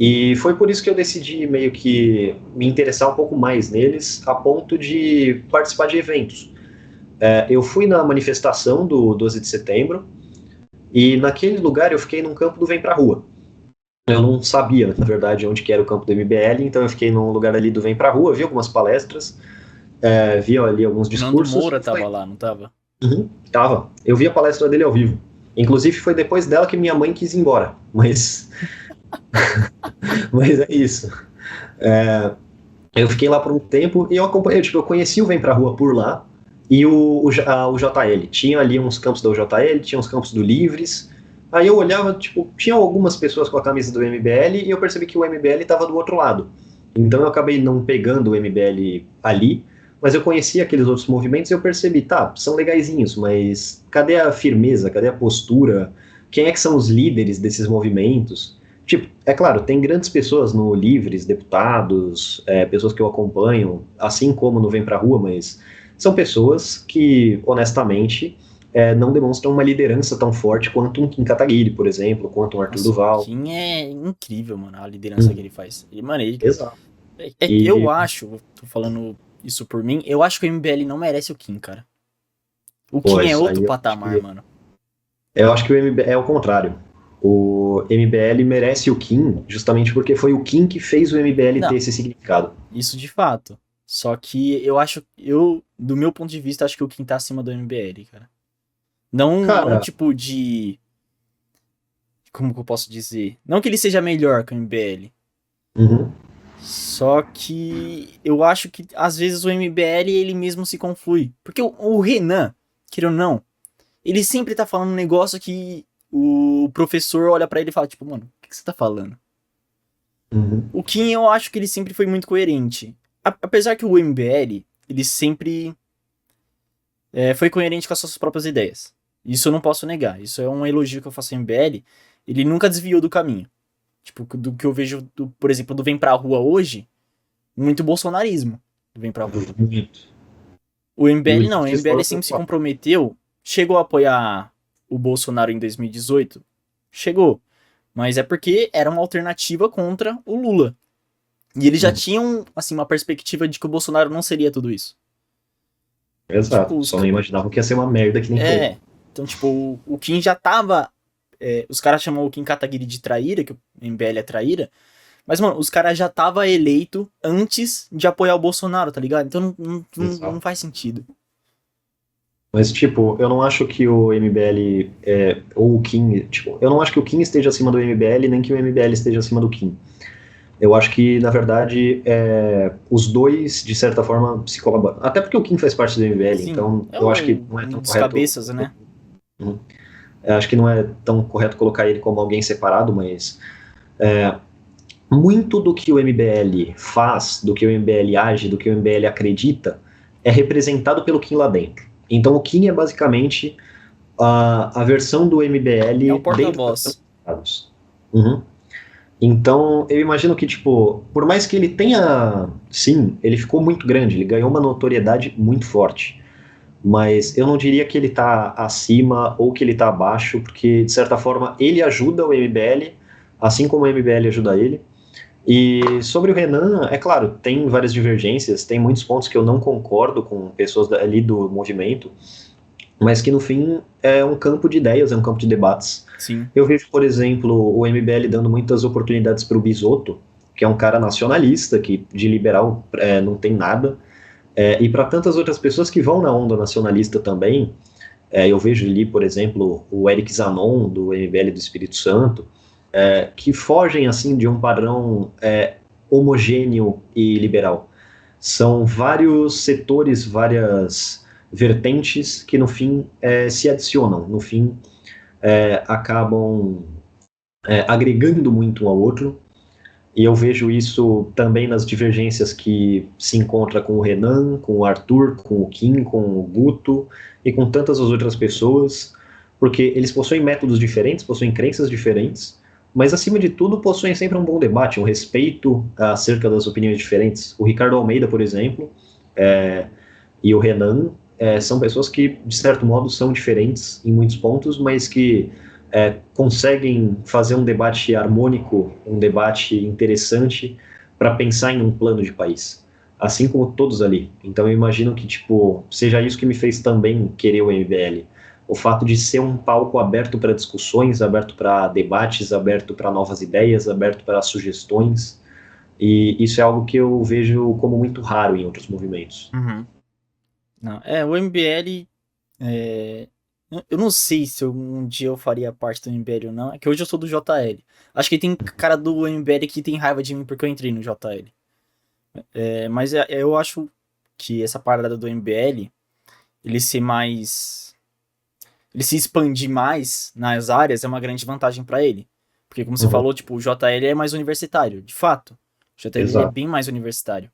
E foi por isso que eu decidi meio que me interessar um pouco mais neles, a ponto de participar de eventos. Eu fui na manifestação do 12 de setembro, e naquele lugar eu fiquei num campo do Vem Pra Rua. Eu não sabia, na verdade, onde que era o campo do MBL, então eu fiquei num lugar ali do Vem Pra Rua, vi algumas palestras, vi ali alguns discursos. Nando Moura tava lá, não tava? Tava. Eu vi a palestra dele ao vivo. Inclusive foi depois dela que minha mãe quis ir embora, mas... Mas é isso. É, eu fiquei lá por um tempo e eu acompanhei, tipo, eu conheci o Vem Pra Rua por lá e o JL. Tinha ali uns campos da UJL, tinha uns campos do Livres. Aí eu olhava, tipo, tinha algumas pessoas com a camisa do MBL e eu percebi que o MBL estava do outro lado. Então eu acabei não pegando o MBL ali, mas eu conhecia aqueles outros movimentos e eu percebi, tá, são legaizinhos, mas cadê a firmeza, cadê a postura? Quem é que são os líderes desses movimentos? Tipo, é claro, tem grandes pessoas no Livres, deputados, pessoas que eu acompanho, assim como no Vem Pra Rua, mas são pessoas que, honestamente, não demonstram uma liderança tão forte quanto um Kim Kataguiri, por exemplo, quanto um Arthur Nossa, o Duval. Kim é incrível, mano, a liderança que ele faz. Ele, mano, Exato. eu E, acho, tô falando isso por mim, eu acho que o MBL não merece o Kim, cara. O Kim é pois, outro aí patamar, mano. eu acho que o MBL é o contrário. O MBL merece o Kim justamente porque foi o Kim que fez o MBL ter Não, esse significado. isso de fato. Só que do meu ponto de vista, acho que o Kim tá acima do MBL, cara. Não Cara, tipo de, como que eu posso dizer? Não que ele seja melhor que o MBL. uhum, Só que eu acho que às vezes o MBL ele mesmo se conflui. Porque o Renan, queira ou não, ele sempre tá falando um negócio que o professor olha pra ele e fala, tipo, mano, o que você tá falando? uhum, O Kim, eu acho que ele sempre foi muito coerente. Apesar que o MBL, ele sempre foi coerente com as suas próprias ideias. Isso eu não posso negar. Isso é um elogio que eu faço ao MBL. Ele nunca desviou do caminho. Tipo, do que eu vejo, por exemplo, do Vem Pra Rua hoje, muito bolsonarismo do Vem Pra Rua. muito. O E o MBL não, o Ulisses MBL foram sempre se preocupados. comprometeu, chegou a apoiar o Bolsonaro em 2018? Chegou. Mas é porque era uma alternativa contra o Lula. E eles já tinham, assim, uma perspectiva de que o Bolsonaro não seria tudo isso. Tipo, Exato. Só não imaginavam que ia ser uma merda que nem foi. Então, tipo, o Kim já tava. Os caras chamam o Kim Kataguiri de traíra, que o MBL é traíra. Mas, mano, os caras já tava eleito antes de apoiar o Bolsonaro, tá ligado? Então não Exato. faz sentido. Mas, tipo, eu não acho que o MBL ou o Kim, tipo, eu não acho que o Kim esteja acima do MBL, nem que o MBL esteja acima do Kim. Eu acho que, na verdade, os dois, de certa forma, se colaboram. Até porque o Kim faz parte do MBL, Sim, então é eu acho que não é um tão dos correto. cabeças, né? Eu acho que não é tão correto colocar ele como alguém separado, mas muito do que o MBL faz, do que o MBL age, do que o MBL acredita, é representado pelo Kim lá dentro. Então o Kim é basicamente a versão do É o MBL dentro da Câmara porta-voz. dos Deputados. Uhum. Então, eu imagino que, tipo, por mais que ele tenha. Sim, ele ficou muito grande, ele ganhou uma notoriedade muito forte. Mas eu não diria que ele tá acima ou que ele tá abaixo, porque, de certa forma, ele ajuda o MBL, assim como o MBL ajuda ele. E sobre o Renan, é claro, tem várias divergências, tem muitos pontos que eu não concordo com pessoas ali do movimento, mas que no fim é um campo de ideias, é um campo de debates. Sim. Eu vejo, por exemplo, o MBL dando muitas oportunidades para o Bisotto, que é um cara nacionalista, que de liberal não tem nada, e para tantas outras pessoas que vão na onda nacionalista também. Eu vejo ali, por exemplo, o Eric Zanon, do MBL do Espírito Santo, que fogem assim de um padrão homogêneo e liberal. São vários setores, várias vertentes que no fim se adicionam, no fim acabam agregando muito um ao outro. E eu vejo isso também nas divergências que se encontra com o Renan, com o Arthur, com o Kim, com o Guto e com tantas outras pessoas, porque eles possuem métodos diferentes, possuem crenças diferentes, mas acima de tudo possuem sempre um bom debate, um respeito acerca das opiniões diferentes. O Ricardo Almeida, por exemplo, e o Renan são pessoas que, de certo modo, são diferentes em muitos pontos, mas que conseguem fazer um debate harmônico, um debate interessante para pensar em um plano de país, assim como todos ali. Então eu imagino que tipo seja isso que me fez também querer o MBL, o fato de ser um palco aberto para discussões, aberto para debates, aberto para novas ideias, aberto para sugestões, e isso é algo que eu vejo como muito raro em outros movimentos. Uhum. Não, o MBL, é, Eu não sei se um dia eu faria parte do MBL ou não. É que hoje eu sou do JL. Acho que tem cara do MBL que tem raiva de mim porque eu entrei no JL. Mas eu acho que essa parada do MBL, ele ser mais. Ele se expandir mais nas áreas é uma grande vantagem pra ele. Porque, como você falou, tipo, o JL é mais universitário, de fato. O JL ele é Exato. bem mais universitário.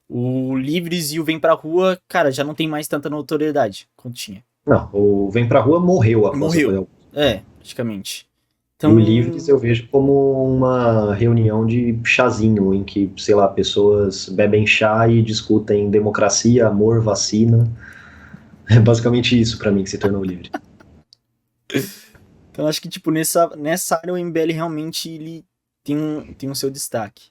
O Livres e o Vem Pra Rua, cara, já não tem mais tanta notoriedade quanto tinha. Não, o Vem Pra Rua morreu após Morreu. Praticamente. E o Livres eu vejo como uma reunião de chazinho, em que, sei lá, pessoas bebem chá e discutem democracia, amor, vacina. É basicamente isso pra mim que se tornou livre. Então acho que, tipo, nessa área o MBL realmente ele tem o seu destaque.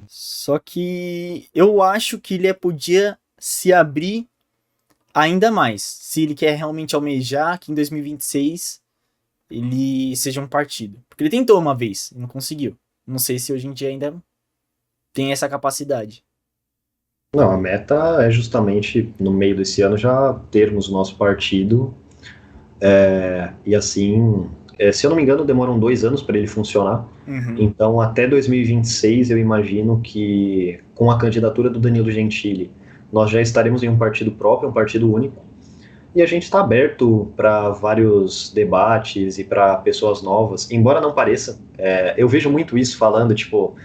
Só que eu acho que ele podia se abrir ainda mais. Se ele quer realmente almejar que em 2026 ele seja um partido. Porque ele tentou uma vez e não conseguiu. Não sei se hoje em dia ainda tem essa capacidade. Não, a meta é justamente, no meio desse ano, já termos o nosso partido. E assim, se eu não me engano, demoram 2 anos para ele funcionar. Então, até 2026, eu imagino que, com a candidatura do Danilo Gentili, nós já estaremos em um partido próprio, um partido único. E a gente está aberto para vários debates e para pessoas novas, embora não pareça. Eu vejo muito isso falando, tipo,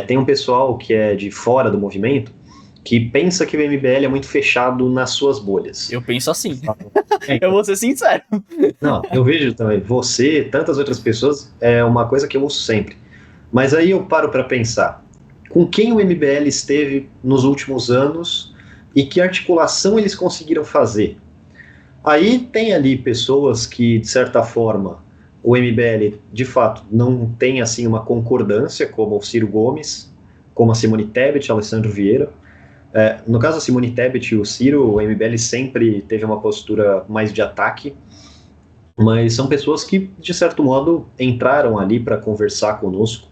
tem um pessoal que é de fora do movimento que pensa que o MBL é muito fechado nas suas bolhas. Eu penso assim. Eu vou ser sincero. Não, eu vejo também. Você, tantas outras pessoas, é uma coisa que eu ouço sempre. Mas aí eu paro para pensar. Com quem o MBL esteve nos últimos anos e que articulação eles conseguiram fazer? Aí tem ali pessoas que, de certa forma, o MBL, de fato, não tem assim uma concordância, como o Ciro Gomes, como a Simone Tebet, Alessandro Vieira. No caso da Simone Tebet e o Ciro, o MBL sempre teve uma postura mais de ataque, mas são pessoas que, de certo modo, entraram ali para conversar conosco.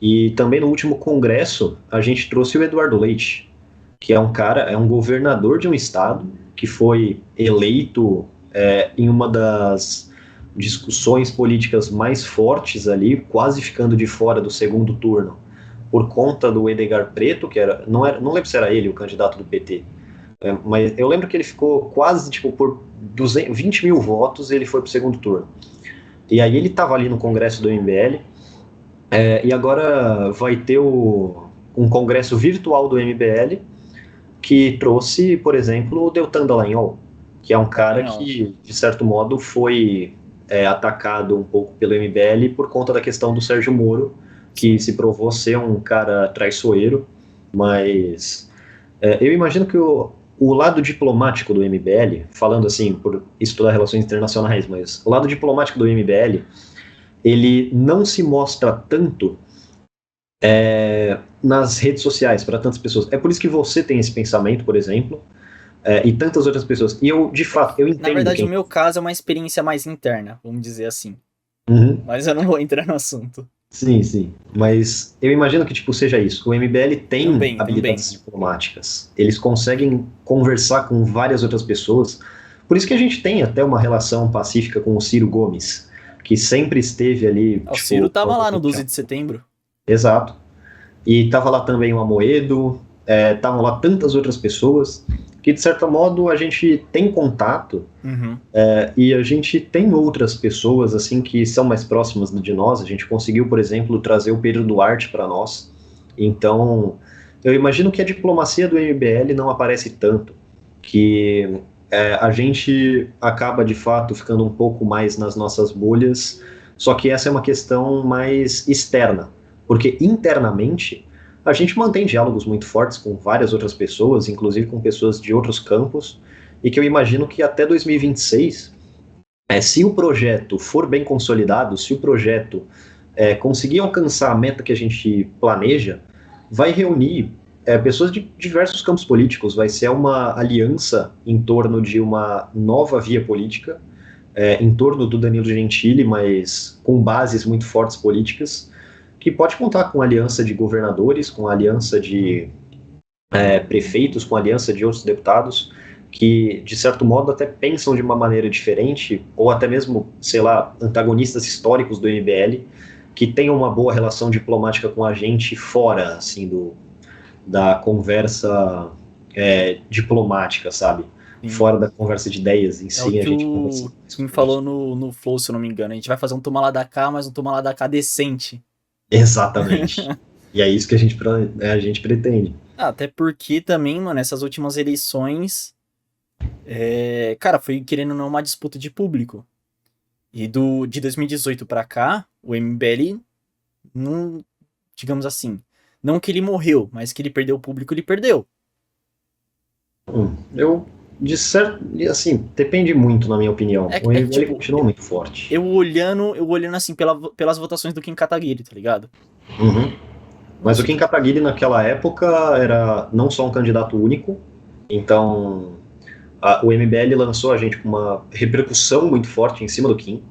E também no último congresso, a gente trouxe o Eduardo Leite, que é um governador de um estado que foi eleito em uma das discussões políticas mais fortes ali, quase ficando de fora do segundo turno, por conta do Edgar Preto, que não lembro se era ele o candidato do PT, mas eu lembro que ele ficou quase, tipo, por 20 mil votos, ele foi pro segundo turno. E aí ele estava ali no congresso do MBL, e agora vai ter um congresso virtual do MBL, que trouxe, por exemplo, o Deltan Dallagnol, que é um cara que, de certo modo, foi atacado um pouco pelo MBL por conta da questão do Sérgio Moro, que se provou ser um cara traiçoeiro, mas eu imagino que o lado diplomático do MBL, falando assim, por estudar relações internacionais, mas o lado diplomático do MBL, ele não se mostra tanto nas redes sociais para tantas pessoas. É por isso que você tem esse pensamento, por exemplo, e tantas outras pessoas. E eu, de fato, eu entendo. Na verdade, no meu caso, é uma experiência mais interna, vamos dizer assim. Mas eu não vou entrar no assunto. Sim, sim. Mas eu imagino que, tipo, seja isso. O MBL tem habilidades diplomáticas. Eles conseguem conversar com várias outras pessoas. Por isso que a gente tem até uma relação pacífica com o Ciro Gomes, que sempre esteve ali. O Ciro estava lá no 12 de setembro. Exato. E estava lá também o Amoedo, estavam lá tantas outras pessoas, que de certo modo a gente tem contato, e a gente tem outras pessoas assim que são mais próximas de nós. A gente conseguiu, por exemplo, trazer o Pedro Duarte para nós. Então, eu imagino que a diplomacia do MBL não aparece tanto, que a gente acaba de fato ficando um pouco mais nas nossas bolhas, só que essa é uma questão mais externa, porque internamente a gente mantém diálogos muito fortes com várias outras pessoas, inclusive com pessoas de outros campos, e que eu imagino que até 2026, se o projeto for bem consolidado, se o projeto conseguir alcançar a meta que a gente planeja, vai reunir pessoas de diversos campos políticos, vai ser uma aliança em torno de uma nova via política, em torno do Danilo Gentili, mas com bases muito fortes políticas, que pode contar com aliança de governadores, com aliança de prefeitos, com aliança de outros deputados. que, de certo modo, até pensam de uma maneira diferente, ou até mesmo, sei lá, antagonistas históricos do MBL, que tenham uma boa relação diplomática com a gente fora, assim, da conversa diplomática, sabe? Sim. Fora da conversa de ideias em É si, o que a gente o conversa. Kim falou no Flow, se eu não me engano. A gente vai fazer um toma lá da cá, mas um toma lá da cá decente. Exatamente. E é isso que a gente pretende. Até porque também, mano, essas últimas eleições, cara, foi querendo ou não uma disputa de público. E de 2018 pra cá, o MBL não, digamos assim, não que ele morreu, mas que ele perdeu o público, ele perdeu. Eu, de certo, assim, depende muito, na minha opinião. É, O é que, MBL tipo, continua muito forte. eu olhando assim pelas votações do Kim Kataguiri, tá ligado? Uhum. Mas Nossa, o Kim Kataguiri, naquela época, era não só um candidato único, então o MBL lançou a gente com uma repercussão muito forte em cima do Kim.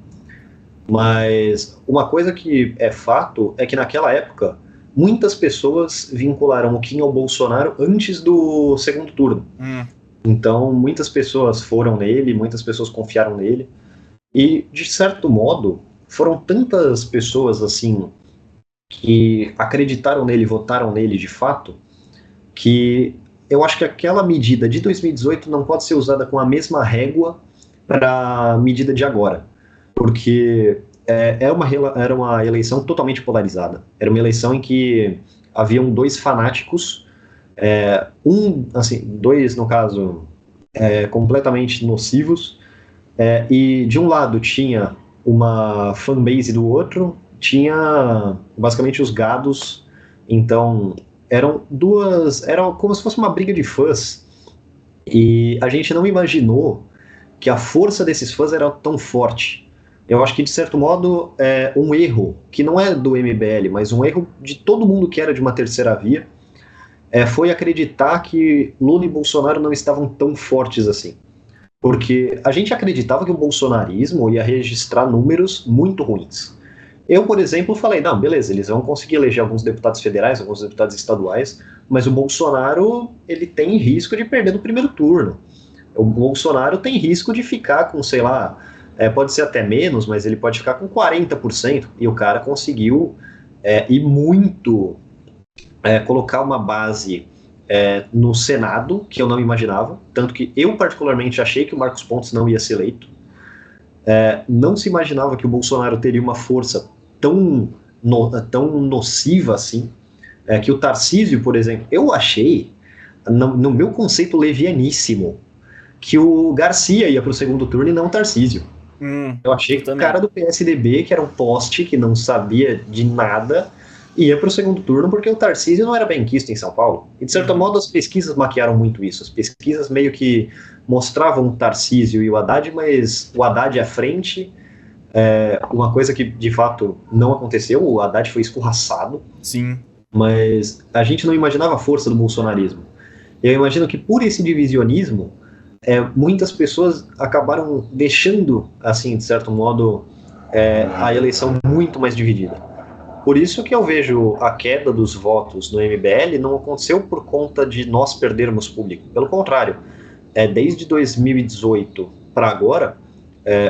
Mas uma coisa que é fato é que naquela época muitas pessoas vincularam o Kim ao Bolsonaro antes do segundo turno. Então muitas pessoas foram nele, muitas pessoas confiaram nele. E de certo modo foram tantas pessoas assim que acreditaram nele, votaram nele de fato, que eu acho que aquela medida de 2018 não pode ser usada com a mesma régua para a medida de agora, porque era uma eleição totalmente polarizada. Era uma eleição em que haviam dois fanáticos, dois, no caso, completamente nocivos, e de um lado tinha uma fanbase do outro, tinha basicamente os gados, então era como se fosse uma briga de fãs, e a gente não imaginou que a força desses fãs era tão forte. Eu acho que, de certo modo, é um erro, que não é do MBL, mas um erro de todo mundo que era de uma terceira via, foi acreditar que Lula e Bolsonaro não estavam tão fortes assim. Porque a gente acreditava que o bolsonarismo ia registrar números muito ruins. Eu, por exemplo, falei, não, beleza, eles vão conseguir eleger alguns deputados federais, alguns deputados estaduais, mas o Bolsonaro, ele tem risco de perder no primeiro turno. O Bolsonaro tem risco de ficar com, sei lá, pode ser até menos, mas ele pode ficar com 40%, e o cara conseguiu ir muito, colocar uma base no Senado, que eu não imaginava, tanto que eu particularmente achei que o Marcos Pontes não ia ser eleito. Não se imaginava que o Bolsonaro teria uma força tão nociva assim, que o Tarcísio, por exemplo, eu achei, no meu conceito levianíssimo, que o Garcia ia para o segundo turno e não o Tarcísio. Eu achei que o cara do PSDB, que era um poste, que não sabia de nada, ia para o segundo turno porque o Tarcísio não era bem quisto em São Paulo. E, de certo modo, as pesquisas maquiaram muito isso. As pesquisas meio que mostravam o Tarcísio e o Haddad, mas o Haddad à frente, uma coisa que, de fato, não aconteceu. O Haddad foi escorraçado. Sim. Mas a gente não imaginava a força do bolsonarismo. Eu imagino que, por esse divisionismo, muitas pessoas acabaram deixando, assim, de certo modo, a eleição muito mais dividida. Por isso que eu vejo a queda dos votos no MBL não aconteceu por conta de nós perdermos público. Pelo contrário, desde 2018 para agora,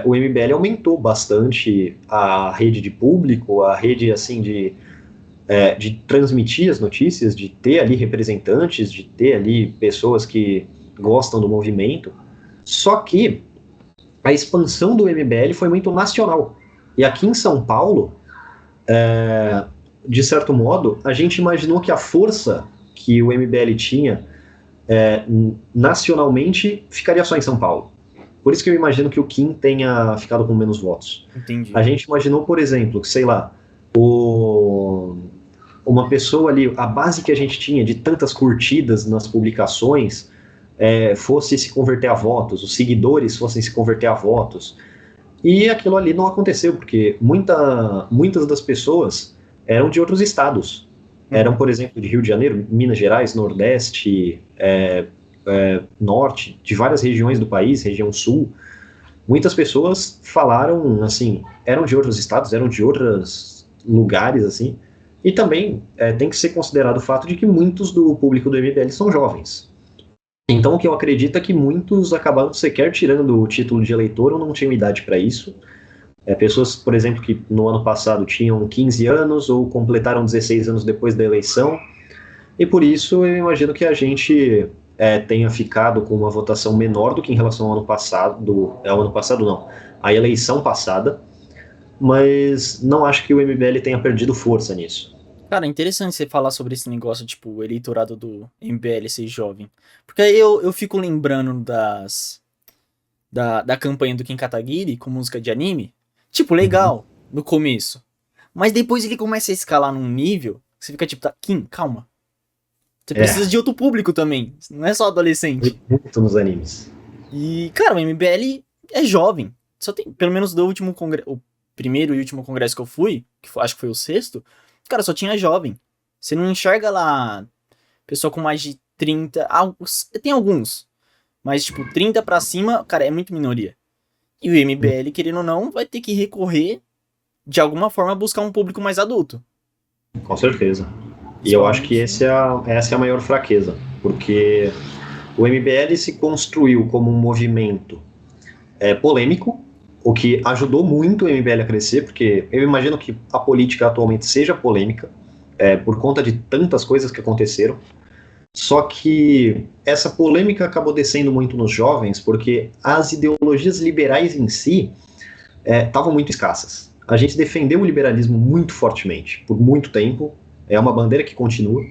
o MBL aumentou bastante a rede de público, a rede assim de transmitir as notícias, de ter ali representantes, de ter ali pessoas que gostam do movimento. Só que a expansão do MBL foi muito nacional. E aqui em São Paulo, de certo modo, a gente imaginou que a força que o MBL tinha nacionalmente ficaria só em São Paulo. Por isso que eu imagino que o Kim tenha ficado com menos votos. Entendi. A gente imaginou, por exemplo, que, sei lá, uma pessoa ali, a base que a gente tinha de tantas curtidas nas publicações, fosse se converter a votos, os seguidores fossem se converter a votos. E aquilo ali não aconteceu, porque muitas das pessoas eram de outros estados. Eram, por exemplo, de Rio de Janeiro, Minas Gerais, Nordeste, Norte, de várias regiões do país, região Sul. Muitas pessoas falaram, assim, eram de outros estados, eram de outros lugares, assim. E também tem que ser considerado o fato de que muitos do público do MBL são jovens. Então, o que eu acredito é que muitos acabaram sequer tirando o título de eleitor ou não tinham idade para isso. Pessoas, por exemplo, que no ano passado tinham 15 anos ou completaram 16 anos depois da eleição, e por isso eu imagino que a gente tenha ficado com uma votação menor do que em relação ao ano passado, ao ano passado não, à eleição passada, mas não acho que o MBL tenha perdido força nisso. Cara, é interessante você falar sobre esse negócio, tipo, o eleitorado do MBL ser jovem. Porque aí eu fico lembrando da campanha do Kim Kataguiri com música de anime. Tipo, legal, no começo. Mas depois ele começa a escalar num nível que você fica tipo, tá, Kim, calma. Você precisa de outro público também, não é só adolescente. Muito nos animes. E, cara, o MBL é jovem. Só tem, pelo menos do último congresso, o primeiro e último congresso que eu fui, acho que foi o sexto, cara, só tinha jovem. Você não enxerga lá pessoa com mais de 30, tem alguns, mas tipo, 30 pra cima, cara, é muito minoria. E o MBL, querendo ou não, vai ter que recorrer, de alguma forma, a buscar um público mais adulto. Com certeza. E eu acho que essa é a maior fraqueza, porque o MBL se construiu como um movimento polêmico, o que ajudou muito o MBL a crescer, porque eu imagino que a política atualmente seja polêmica, por conta de tantas coisas que aconteceram. Só que essa polêmica acabou descendo muito nos jovens, porque as ideologias liberais em si estavam muito escassas. A gente defendeu o liberalismo muito fortemente, por muito tempo, é uma bandeira que continua,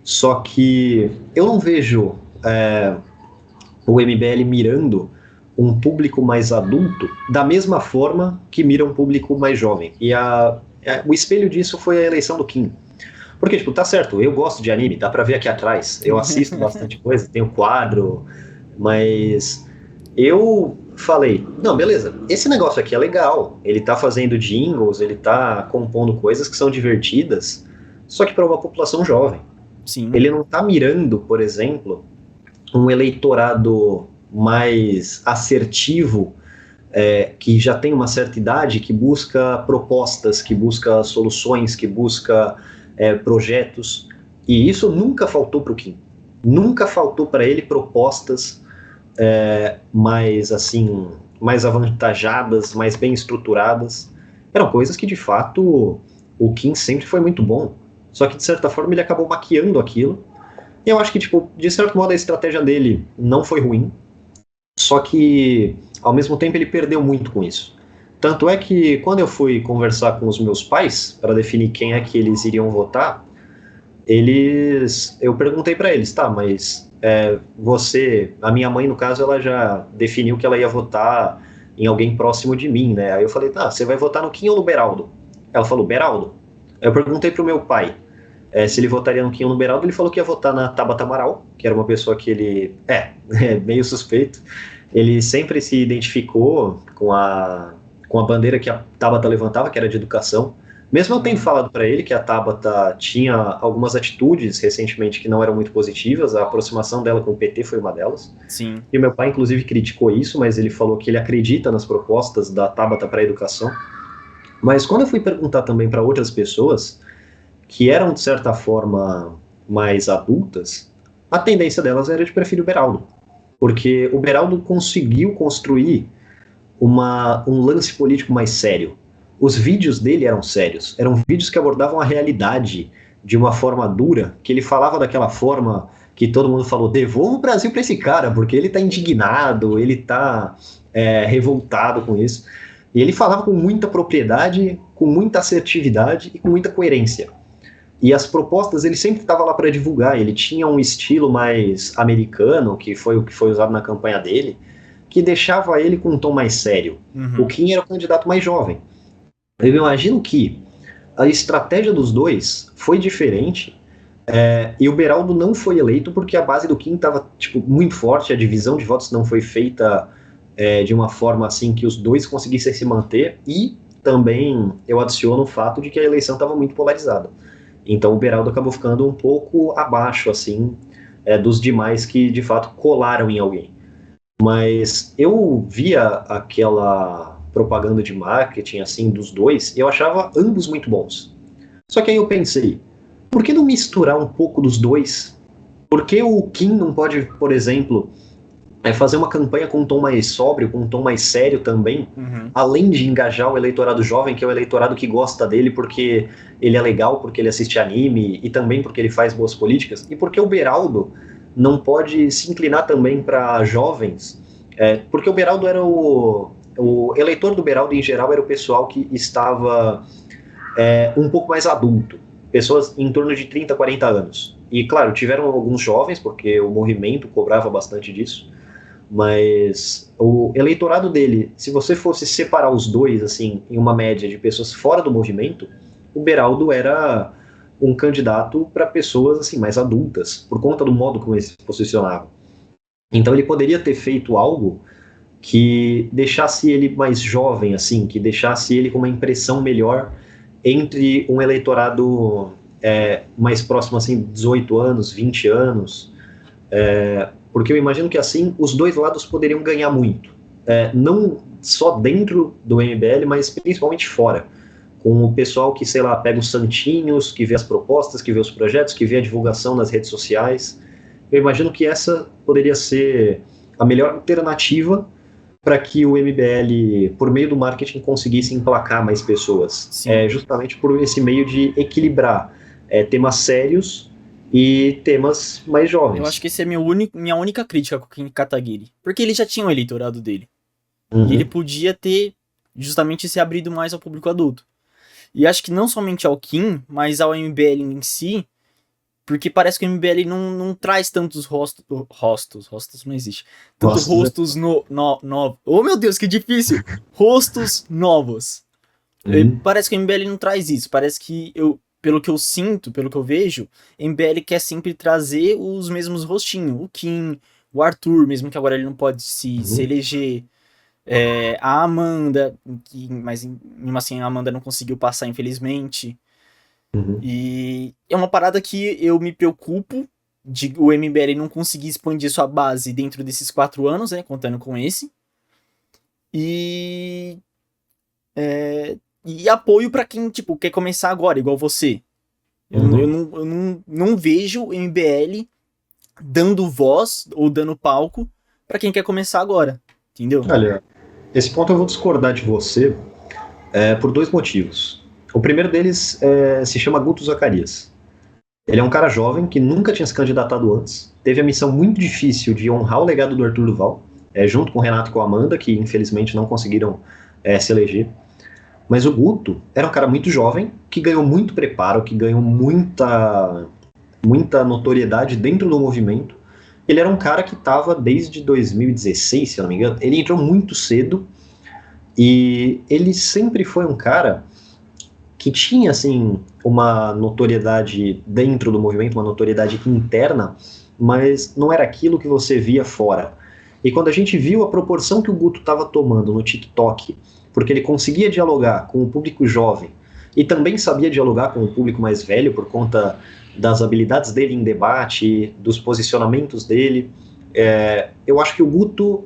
só que eu não vejo o MBL mirando um público mais adulto da mesma forma que mira um público mais jovem. E o espelho disso foi a eleição do Kim. Porque, tipo, tá certo, eu gosto de anime, dá pra ver aqui atrás, eu assisto bastante coisa, tenho quadro, mas eu falei, não, beleza, esse negócio aqui é legal, ele tá fazendo jingles, ele tá compondo coisas que são divertidas, só que para uma população jovem. Sim. Ele não tá mirando, por exemplo, um eleitorado mais assertivo, que já tem uma certa idade, que busca propostas, que busca soluções, que busca projetos, e isso nunca faltou para o Kim. Nunca faltou para ele propostas mais assim, mais avantajadas, mais bem estruturadas. Eram coisas que de fato o Kim sempre foi muito bom. Só que de certa forma ele acabou maquiando aquilo. E eu acho que, tipo, de certo modo a estratégia dele não foi ruim. Só que ao mesmo tempo ele perdeu muito com isso. Tanto é que quando eu fui conversar com os meus pais para definir quem é que eles iriam votar, eu perguntei para eles, tá, mas a minha mãe no caso, ela já definiu que ela ia votar em alguém próximo de mim, né? Aí eu falei, tá, você vai votar no Kim ou no Beraldo? Ela falou, Beraldo. Aí eu perguntei pro meu pai se ele votaria no Kim ou no Beraldo, ele falou que ia votar na Tabata Amaral, que era uma pessoa que ele é meio suspeito. Ele sempre se identificou com a bandeira que a Tabata levantava, que era de educação. Mesmo eu tendo falado para ele que a Tabata tinha algumas atitudes recentemente que não eram muito positivas, a aproximação dela com o PT foi uma delas. Sim. E meu pai, inclusive, criticou isso, mas ele falou que ele acredita nas propostas da Tabata para a educação. Mas quando eu fui perguntar também para outras pessoas, que eram, de certa forma, mais adultas, a tendência delas era de preferir o Beraldo. Porque o Beraldo conseguiu construir um lance político mais sério. Os vídeos dele eram sérios, eram vídeos que abordavam a realidade de uma forma dura, que ele falava daquela forma que todo mundo falou, devolva o Brasil para esse cara, porque ele tá indignado, ele tá revoltado com isso. E ele falava com muita propriedade, com muita assertividade e com muita coerência. E as propostas ele sempre estava lá para divulgar, ele tinha um estilo mais americano, que foi o que foi usado na campanha dele, que deixava ele com um tom mais sério. Uhum. O Kim era o candidato mais jovem. Eu imagino que a estratégia dos dois foi diferente, e o Beraldo não foi eleito porque a base do Kim estava muito forte, a divisão de votos não foi feita de uma forma assim que os dois conseguissem se manter, e também eu adiciono o fato de que a eleição estava muito polarizada. Então o Beraldo acabou ficando um pouco abaixo assim dos demais que de fato colaram em alguém. Mas eu via aquela propaganda de marketing assim dos dois, e eu achava ambos muito bons. Só que aí eu pensei, por que não misturar um pouco dos dois Por que o Kim não pode, por exemplo, fazer uma campanha com um tom mais sóbrio, com um tom mais sério também, além de engajar o eleitorado jovem, que é o eleitorado que gosta dele porque ele é legal, porque ele assiste anime e também porque ele faz boas políticas? E por que o Beraldo não pode se inclinar também para jovens? Porque o Beraldo era o eleitor do Beraldo, em geral, era o pessoal que estava um pouco mais adulto, pessoas em torno de 30, 40 anos. E, claro, tiveram alguns jovens, porque o movimento cobrava bastante disso, mas o eleitorado dele, se você fosse separar os dois, assim, em uma média de pessoas fora do movimento, o Beraldo era um candidato para pessoas, assim, mais adultas, por conta do modo como ele se posicionava. Então ele poderia ter feito algo que deixasse ele mais jovem, assim, que deixasse ele com uma impressão melhor entre um eleitorado mais próximo, assim, 18 anos, 20 anos, porque eu imagino que assim os dois lados poderiam ganhar muito, não só dentro do MBL, mas principalmente fora, com o pessoal que, sei lá, pega os santinhos, que vê as propostas, que vê os projetos, que vê a divulgação nas redes sociais. Eu imagino que essa poderia ser a melhor alternativa para que o MBL, por meio do marketing, conseguisse emplacar mais pessoas. Justamente por esse meio de equilibrar temas sérios e temas mais jovens. Eu acho que essa é minha única crítica com o Kim Kataguiri. Porque ele já tinha o eleitorado dele. E ele podia ter justamente se abrido mais ao público adulto. E acho que não somente ao Kim, mas ao MBL em si, porque parece que o MBL não traz tantos rostos não existe. Tantos rostos novos. Oh, meu Deus, que difícil! Rostos novos. Parece que o MBL não traz isso. Parece que pelo que eu sinto, pelo que eu vejo, MBL quer sempre trazer os mesmos rostinhos. O Kim, o Arthur, mesmo que agora ele não pode se eleger. A Amanda, mas mesmo assim a Amanda não conseguiu passar, infelizmente. E é uma parada que eu me preocupo de o MBL não conseguir expandir sua base dentro desses 4 anos, né, contando com esse. E apoio pra quem, tipo, quer começar agora, igual você. Eu não vejo o MBL dando voz ou dando palco pra quem quer começar agora, entendeu? Olha, esse ponto eu vou discordar de você por 2 motivos. O primeiro deles se chama Guto Zacarias. Ele é um cara jovem que nunca tinha se candidatado antes, teve a missão muito difícil de honrar o legado do Arthur Duval, junto com o Renato e com a Amanda, que infelizmente não conseguiram se eleger. Mas o Guto era um cara muito jovem, que ganhou muito preparo, que ganhou muita notoriedade dentro do movimento. Ele era um cara que estava desde 2016, se eu não me engano. Ele entrou muito cedo e ele sempre foi um cara que tinha, assim, uma notoriedade dentro do movimento, uma notoriedade interna, mas não era aquilo que você via fora. E quando a gente viu a proporção que o Guto estava tomando no TikTok, porque ele conseguia dialogar com o público jovem e também sabia dialogar com o público mais velho por conta das habilidades dele em debate, dos posicionamentos dele, eu acho que o Guto,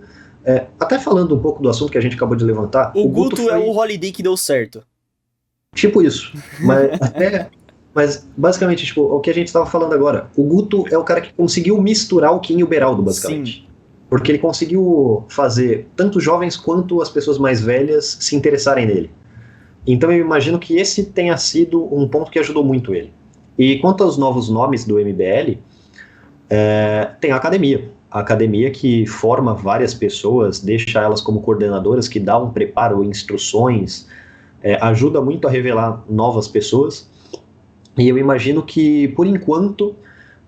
até falando um pouco do assunto que a gente acabou de levantar... O Guto foi... é o Holiday que deu certo. Tipo isso, mas basicamente, tipo, o que a gente estava falando agora, o Guto é o cara que conseguiu misturar o Kim e o Beraldo, basicamente. Sim. Porque ele conseguiu fazer tanto os jovens quanto as pessoas mais velhas se interessarem nele. Então eu imagino que esse tenha sido um ponto que ajudou muito ele. E quanto aos novos nomes do MBL, tem a academia. A academia que forma várias pessoas, deixa elas como coordenadoras, que dá um preparo, instruções, ajuda muito a revelar novas pessoas. E eu imagino que, por enquanto,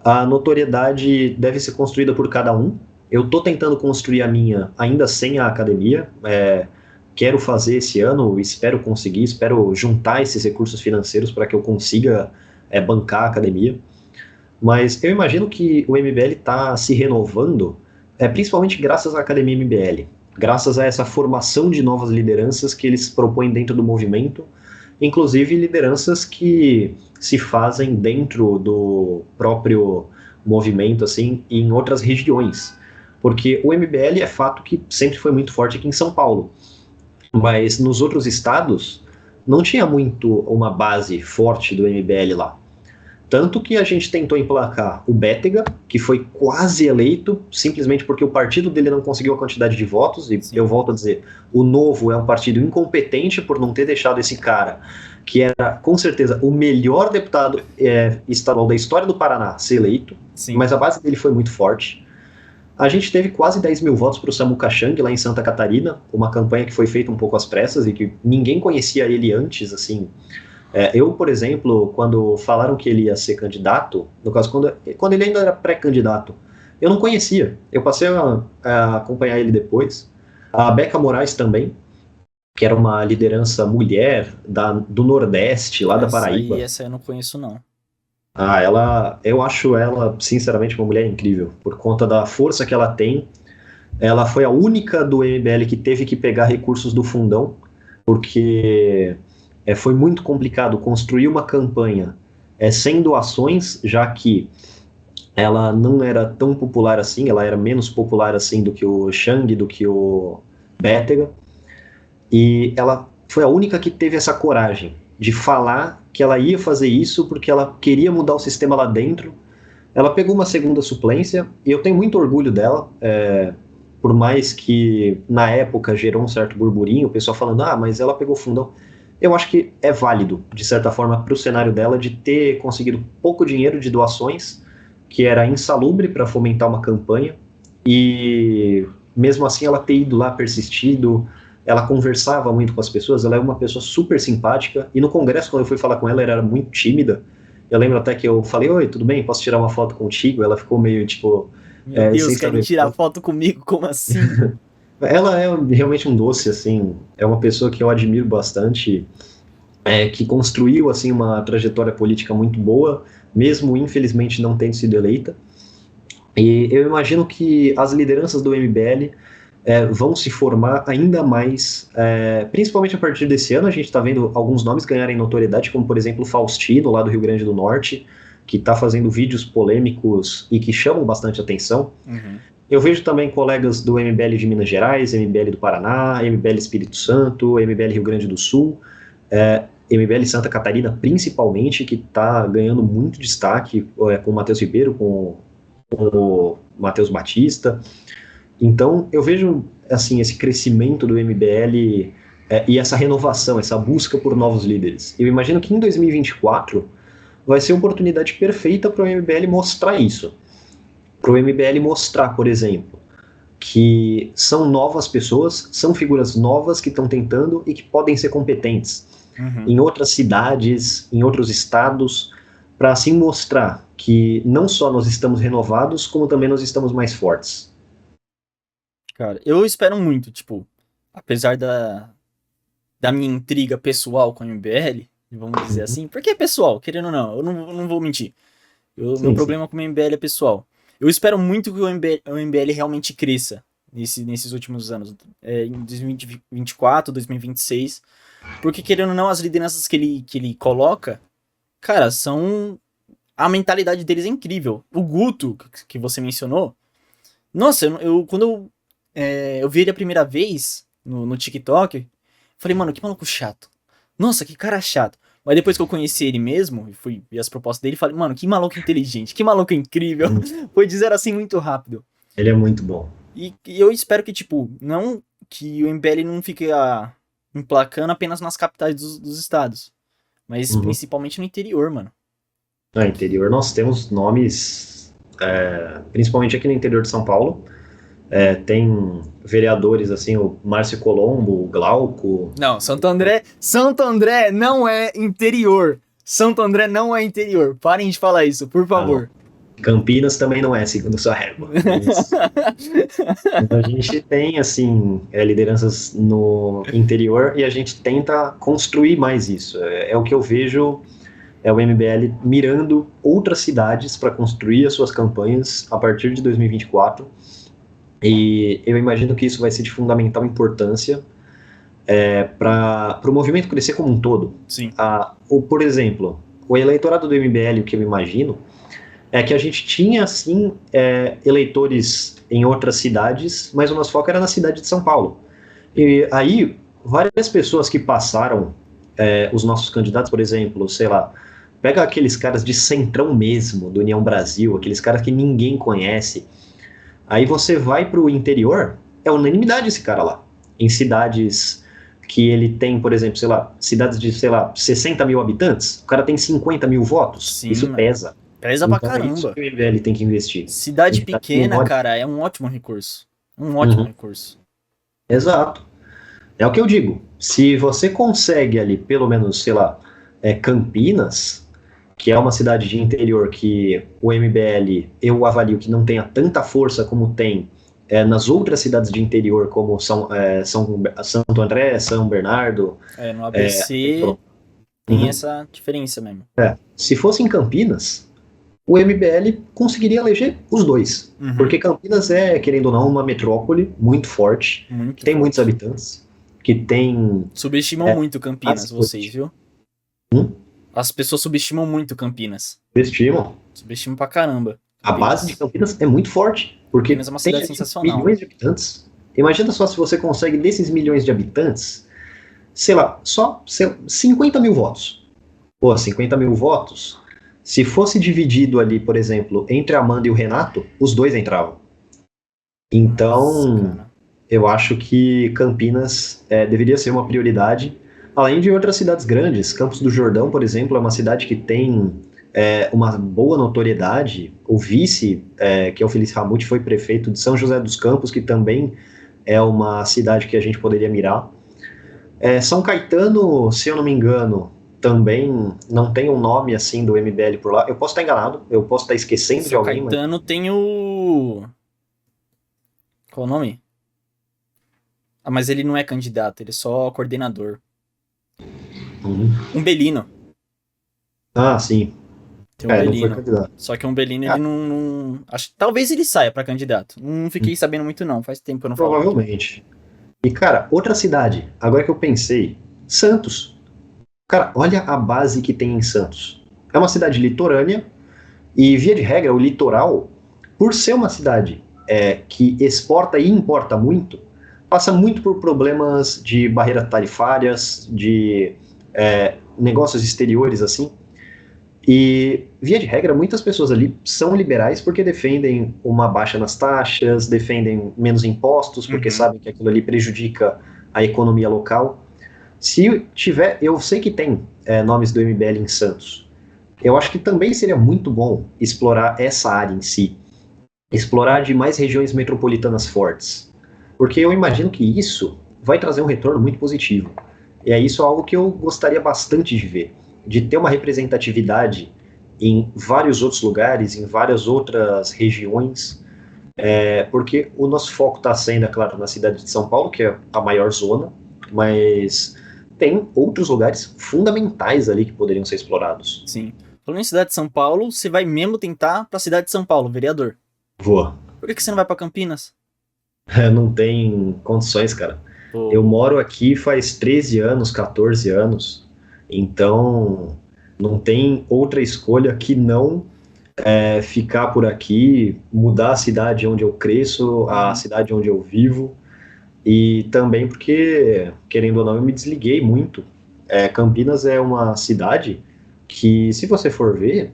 a notoriedade deve ser construída por cada um. Eu estou tentando construir a minha ainda sem a academia. Quero fazer esse ano, espero conseguir, espero juntar esses recursos financeiros para que eu consiga bancar a academia. Mas eu imagino que o MBL está se renovando, principalmente graças à Academia MBL, graças a essa formação de novas lideranças que eles propõem dentro do movimento, inclusive lideranças que se fazem dentro do próprio movimento, assim, em outras regiões. Porque o MBL é fato que sempre foi muito forte aqui em São Paulo, mas nos outros estados não tinha muito uma base forte do MBL lá. Tanto que a gente tentou emplacar o Bétega, que foi quase eleito, simplesmente porque o partido dele não conseguiu a quantidade de votos, e Sim. eu volto a dizer, o Novo é um partido incompetente por não ter deixado esse cara, que era, com certeza, o melhor deputado estadual da história do Paraná, ser eleito, Sim. mas a base dele foi muito forte. A gente teve quase 10 mil votos para o Samuca Chang, lá em Santa Catarina, uma campanha que foi feita um pouco às pressas e que ninguém conhecia ele antes, assim. Eu, por exemplo, quando falaram que ele ia ser candidato, no caso, quando ele ainda era pré-candidato, eu não conhecia. Eu passei a acompanhar ele depois. A Beca Moraes também, que era uma liderança mulher do Nordeste, lá da Paraíba. Essa eu não conheço, não. Eu acho ela, sinceramente, uma mulher incrível, por conta da força que ela tem. Ela foi a única do MBL que teve que pegar recursos do fundão, porque foi muito complicado construir uma campanha sem doações, já que ela não era tão popular assim, ela era menos popular assim do que o Chang, do que o Bétega, e ela foi a única que teve essa coragem de falar que ela ia fazer isso porque ela queria mudar o sistema lá dentro. Ela pegou uma segunda suplência, e eu tenho muito orgulho dela, por mais que na época gerou um certo burburinho, o pessoal falando, mas ela pegou fundão. Eu acho que é válido, de certa forma, para o cenário dela de ter conseguido pouco dinheiro de doações, que era insalubre para fomentar uma campanha, e mesmo assim ela ter ido lá, persistido, ela conversava muito com as pessoas, ela é uma pessoa super simpática, e no congresso, quando eu fui falar com ela, ela era muito tímida. Eu lembro até que eu falei, oi, tudo bem, posso tirar uma foto contigo? Ela ficou meio, tipo... Meu Deus, sem querem saber tirar foto comigo? Como assim? Ela é realmente um doce, assim, é uma pessoa que eu admiro bastante, que construiu, assim, uma trajetória política muito boa, mesmo, infelizmente, não tendo sido eleita. E eu imagino que as lideranças do MBL vão se formar ainda mais, principalmente a partir desse ano. A gente está vendo alguns nomes ganharem notoriedade, como, por exemplo, o Faustino, lá do Rio Grande do Norte, que está fazendo vídeos polêmicos e que chamam bastante atenção. Uhum. Eu vejo também colegas do MBL de Minas Gerais, MBL do Paraná, MBL Espírito Santo, MBL Rio Grande do Sul, MBL Santa Catarina principalmente, que está ganhando muito destaque com o Matheus Ribeiro, com o Matheus Batista. Então eu vejo assim, esse crescimento do MBL e essa renovação, essa busca por novos líderes. Eu imagino que em 2024 vai ser a oportunidade perfeita para o MBL mostrar isso. Para o MBL mostrar, por exemplo, que são novas pessoas, são figuras novas que estão tentando e que podem ser competentes em outras cidades, em outros estados, para assim mostrar que não só nós estamos renovados, como também nós estamos mais fortes. Cara, eu espero muito, tipo, apesar da minha intriga pessoal com o MBL, vamos dizer assim, porque é pessoal, querendo ou não, eu não vou mentir. Meu problema com o MBL é pessoal. Eu espero muito que o MBL realmente cresça nesses últimos anos, em 2024, 2026, porque querendo ou não, as lideranças que ele coloca, cara, a mentalidade deles é incrível. O Guto, que você mencionou, nossa, quando eu vi ele a primeira vez no TikTok, falei, mano, que maluco chato. Nossa, que cara chato. Mas depois que eu conheci ele mesmo, e fui ver as propostas dele, falei, mano, que maluco inteligente, que maluco incrível. Foi dizer assim muito rápido. Ele é muito bom. E eu espero que, tipo, não que o MBL não fique emplacando apenas nas capitais dos estados, mas principalmente no interior, mano. No interior nós temos nomes, principalmente aqui no interior de São Paulo, tem vereadores assim, o Márcio Colombo, o Glauco. Não, Santo André não é interior. Santo André não é interior. Parem de falar isso, por favor. Campinas também não é, segundo sua régua. Então a gente tem, assim, lideranças no interior e a gente tenta construir mais isso. É o que eu vejo, o MBL mirando outras cidades para construir as suas campanhas a partir de 2024. E eu imagino que isso vai ser de fundamental importância para o movimento crescer como um todo. Sim. Por exemplo, o eleitorado do MBL, o que eu imagino, é que a gente tinha, sim, eleitores em outras cidades, mas o nosso foco era na cidade de São Paulo. E aí, várias pessoas que passaram, os nossos candidatos, por exemplo, sei lá, Pega aqueles caras de centrão mesmo, do União Brasil, aqueles caras que ninguém conhece. Aí você vai pro interior, é unanimidade esse cara lá. Em cidades que ele tem, por exemplo, sei lá, cidades de, sei lá, 60 mil habitantes, o cara tem 50 mil votos. Sim, Isso mano. pesa. Pesa Então pra é isso caramba. que o MBL tem que investir. Cidade Ele tá pequena, com- cara, é um ótimo recurso. Um ótimo Uhum. recurso. Exato. É o que eu digo. Se você consegue ali, pelo menos, sei lá, Campinas, que é uma cidade de interior que o MBL, eu avalio que não tenha tanta força como tem nas outras cidades de interior, como Santo André, São Bernardo. No ABC tem Uhum. essa diferença mesmo. Se fosse em Campinas, o MBL conseguiria eleger os dois. Uhum. Porque Campinas é, querendo ou não, uma metrópole muito forte, Muito que tem forte. muitos habitantes, que tem... Subestimam muito Campinas, bastante. vocês, viu? As pessoas subestimam muito Campinas. Estimam. Subestimam pra caramba. A base de Campinas é muito forte, porque Campinas é uma cidade tem sensacional. milhões de habitantes. Imagina só se você consegue, desses milhões de habitantes, sei lá, 50 mil votos. Pô, 50 mil votos, se fosse dividido ali, por exemplo, entre a Amanda e o Renato, os dois entravam. Então, Nossa, cara. eu acho que Campinas deveria ser uma prioridade, além de outras cidades grandes. Campos do Jordão, por exemplo, é uma cidade que tem uma boa notoriedade. O vice, que é o Felício Ramute, foi prefeito de São José dos Campos, que também é uma cidade que a gente poderia mirar. São Caetano, se eu não me engano, também não tem um nome assim do MBL por lá. Eu posso estar enganado, eu posso estar esquecendo de São alguém, mas... Caetano tem o... Qual o nome? Ah, mas ele não é candidato, ele é só coordenador. Umbelino. Ah, sim. Tem Não foi Umbelino. candidato. Só que o Umbelino, ele não... Talvez ele saia pra candidato. Não fiquei sabendo muito, não. Faz tempo que eu não falo. Provavelmente. E, cara, outra cidade, agora que eu pensei, Santos. Cara, olha a base que tem em Santos. É uma cidade litorânea e, via de regra, o litoral, por ser uma cidade que exporta e importa muito, passa muito por problemas de barreiras tarifárias, de negócios exteriores, assim. E, via de regra, muitas pessoas ali são liberais porque defendem uma baixa nas taxas, defendem menos impostos, porque sabem que aquilo ali prejudica a economia local. Se tiver, eu sei que tem nomes do MBL em Santos. Eu acho que também seria muito bom explorar essa área em si. Explorar de mais regiões metropolitanas fortes. Porque eu imagino que isso vai trazer um retorno muito positivo. E é isso algo que eu gostaria bastante de ver. De ter uma representatividade em vários outros lugares, em várias outras regiões. Porque o nosso foco está sendo, é claro, na cidade de São Paulo, que é a maior zona, mas tem outros lugares fundamentais ali que poderiam ser explorados. Sim. Falando em cidade de São Paulo, você vai mesmo tentar pra cidade de São Paulo, vereador. Vou. Por que você não vai pra Campinas? Não tem condições, cara. Pô, Eu moro aqui faz 13 anos, 14 anos, então não tem outra escolha que não ficar por aqui, mudar a cidade onde eu cresço, a cidade onde eu vivo, e também porque, querendo ou não, eu me desliguei muito. Campinas é uma cidade que, se você for ver,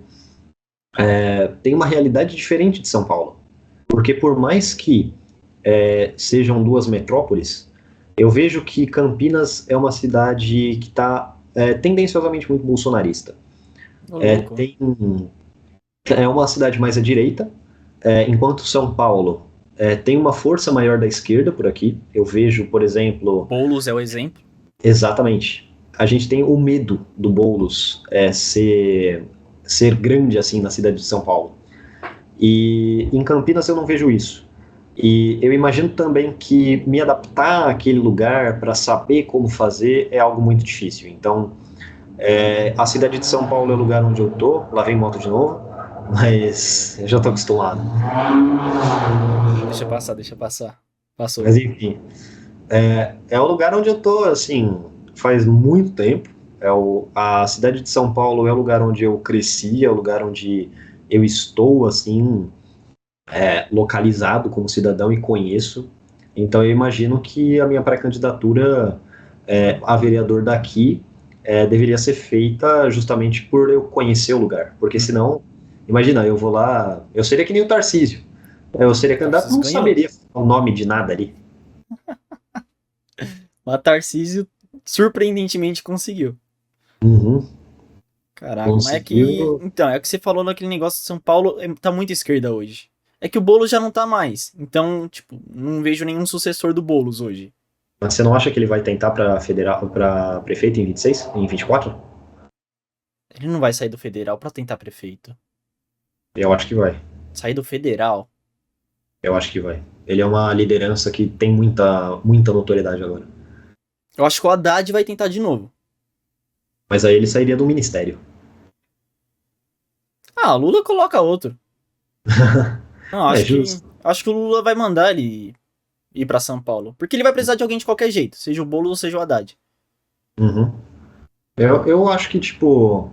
tem uma realidade diferente de São Paulo. Porque por mais que sejam duas metrópoles, eu vejo que Campinas é uma cidade que está tendenciosamente muito bolsonarista. louco. É uma cidade mais à direita, enquanto São Paulo tem uma força maior da esquerda por aqui. Eu vejo, por exemplo... Boulos é o exemplo. Exatamente. A gente tem o medo do Boulos ser grande assim na cidade de São Paulo. E em Campinas eu não vejo isso. E eu imagino também que me adaptar àquele lugar para saber como fazer é algo muito difícil. Então, a cidade de São Paulo é o lugar onde eu tô. Lá vem moto de novo, mas eu já tô acostumado. Deixa passar. Passou. Mas enfim, é o lugar onde eu tô, assim, faz muito tempo. A cidade de São Paulo é o lugar onde eu cresci, é o lugar onde eu estou, assim, localizado como cidadão e conheço. Então eu imagino que a minha pré-candidatura a vereador daqui deveria ser feita justamente por eu conhecer o lugar. Porque senão, imagina, eu vou lá, eu seria que nem o Tarcísio. Eu seria candidato, não Ganhou. saberia o nome de nada ali. O Tarcísio surpreendentemente conseguiu. Uhum. Caraca, mas é que. Conseguiu. Então, é o que você falou naquele negócio de São Paulo, tá muito esquerda hoje. É que o Boulos já não tá mais. Então, tipo, não vejo nenhum sucessor do Boulos hoje. Mas você não acha que ele vai tentar para federal, para prefeito em 26, em 24? Ele não vai sair do federal pra tentar prefeito. Eu acho que vai. Sair do federal? Eu acho que vai. Ele é uma liderança que tem muita notoriedade agora. Eu acho que o Haddad vai tentar de novo. Mas aí ele sairia do ministério. Ah, o Lula coloca outro. Não, É justo. acho que o Lula vai mandar ele ir pra São Paulo. Porque ele vai precisar de alguém de qualquer jeito. Seja o Boulos ou seja o Haddad. Uhum. Eu acho que, tipo,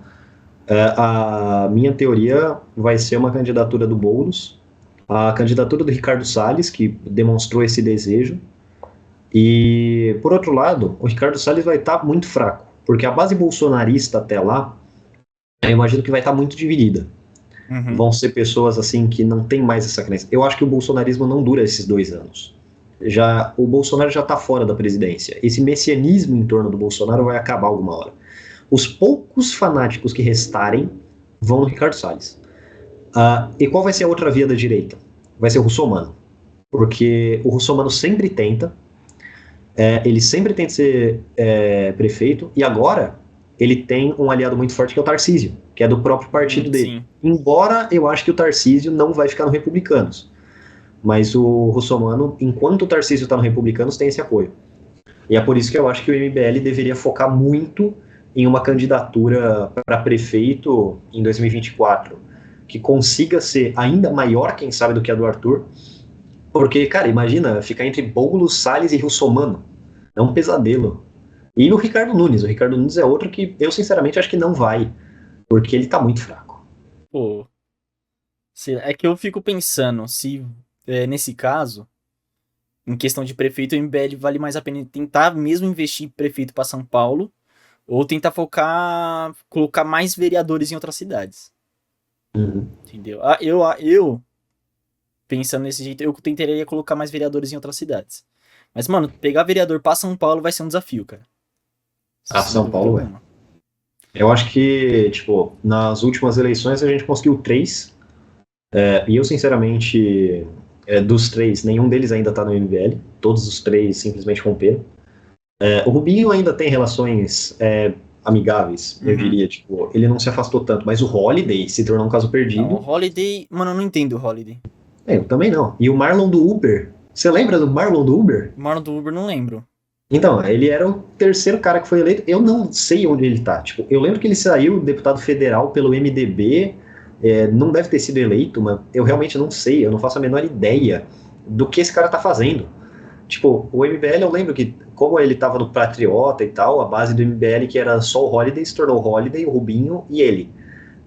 a minha teoria vai ser uma candidatura do Boulos, a candidatura do Ricardo Salles, que demonstrou esse desejo. E, por outro lado, o Ricardo Salles vai estar muito fraco, porque a base bolsonarista até lá, eu imagino que vai estar muito dividida. Uhum. Vão ser pessoas assim que não tem mais essa crença. Eu acho que o bolsonarismo não dura esses 2 anos. O Bolsonaro já está fora da presidência. Esse messianismo em torno do Bolsonaro vai acabar alguma hora. Os poucos fanáticos que restarem vão no Ricardo Salles. E qual vai ser a outra via da direita? Vai ser o Russomano. Porque o Russomano sempre tenta, ele sempre tenta ser prefeito, e agora ele tem um aliado muito forte que é o Tarcísio, que é do próprio partido dele. Sim. Embora eu acho que o Tarcísio não vai ficar no Republicanos. Mas o Russomano, enquanto o Tarcísio está no Republicanos, tem esse apoio. E é por isso que eu acho que o MBL deveria focar muito em uma candidatura para prefeito em 2024, que consiga ser ainda maior, quem sabe, do que a do Arthur. Porque, cara, imagina ficar entre Boulos, Salles e Russomano. É um pesadelo. E o Ricardo Nunes. O Ricardo Nunes é outro que eu, sinceramente, acho que não vai. Porque ele tá muito fraco. Pô. É que eu fico pensando se, nesse caso, em questão de prefeito, o MBL vale mais a pena tentar mesmo investir em prefeito para São Paulo ou tentar colocar mais vereadores em outras cidades. Uhum. Entendeu? Eu pensando desse jeito, eu tentaria colocar mais vereadores em outras cidades. Mas, mano, pegar vereador pra São Paulo vai ser um desafio, cara. São Paulo é. Eu acho que, tipo, nas últimas eleições a gente conseguiu 3. E eu, sinceramente, dos 3, nenhum deles ainda tá no MBL. Todos os 3 simplesmente romperam. O Rubinho ainda tem relações amigáveis, eu diria. Tipo, ele não se afastou tanto. Mas o Holiday se tornou um caso perdido. Não, o Holiday... Mano, eu não entendo o Holiday. Eu também não. E o Marlon do Uber. Você lembra do Marlon do Uber? O Marlon do Uber não lembro. Então, ele era o terceiro cara que foi eleito. Eu não sei onde ele tá. Tipo, eu lembro que ele saiu deputado federal pelo MDB. Não deve ter sido eleito, mas eu realmente não sei. Eu não faço a menor ideia do que esse cara tá fazendo. Tipo, o MBL, eu lembro que, como ele tava no Patriota e tal, a base do MBL, que era só o Holiday, se tornou o Holiday, o Rubinho e ele.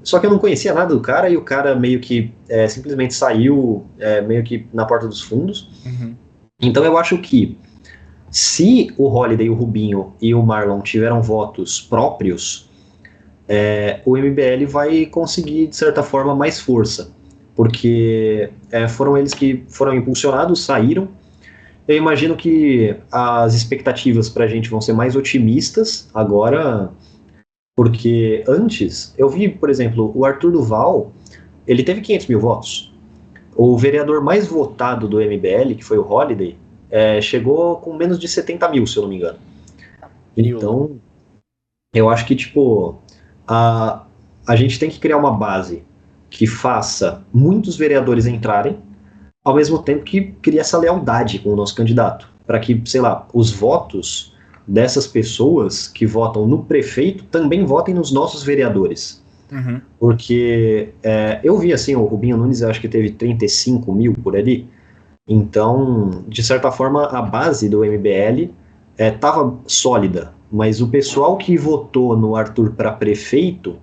Só que eu não conhecia nada do cara, e o cara meio que simplesmente saiu meio que na porta dos fundos. Uhum. Então eu acho que se o Holiday, o Rubinho e o Marlon tiveram votos próprios, o MBL vai conseguir, de certa forma, mais força. Porque foram eles que foram impulsionados, saíram. Eu imagino que as expectativas pra gente vão ser mais otimistas agora, porque antes, eu vi, por exemplo, o Arthur Duval, ele teve 500 mil votos. O vereador mais votado do MBL, que foi o Holiday, chegou com menos de 70 mil, se eu não me engano. Então, eu acho que, tipo, a gente tem que criar uma base que faça muitos vereadores entrarem, ao mesmo tempo que cria essa lealdade com o nosso candidato, para que, sei lá, os votos dessas pessoas que votam no prefeito também votem nos nossos vereadores. Uhum. Porque eu vi, assim, o Rubinho Nunes, eu acho que teve 35 mil por ali. Então, de certa forma, a base do MBL estava sólida, mas o pessoal que votou no Arthur para prefeito,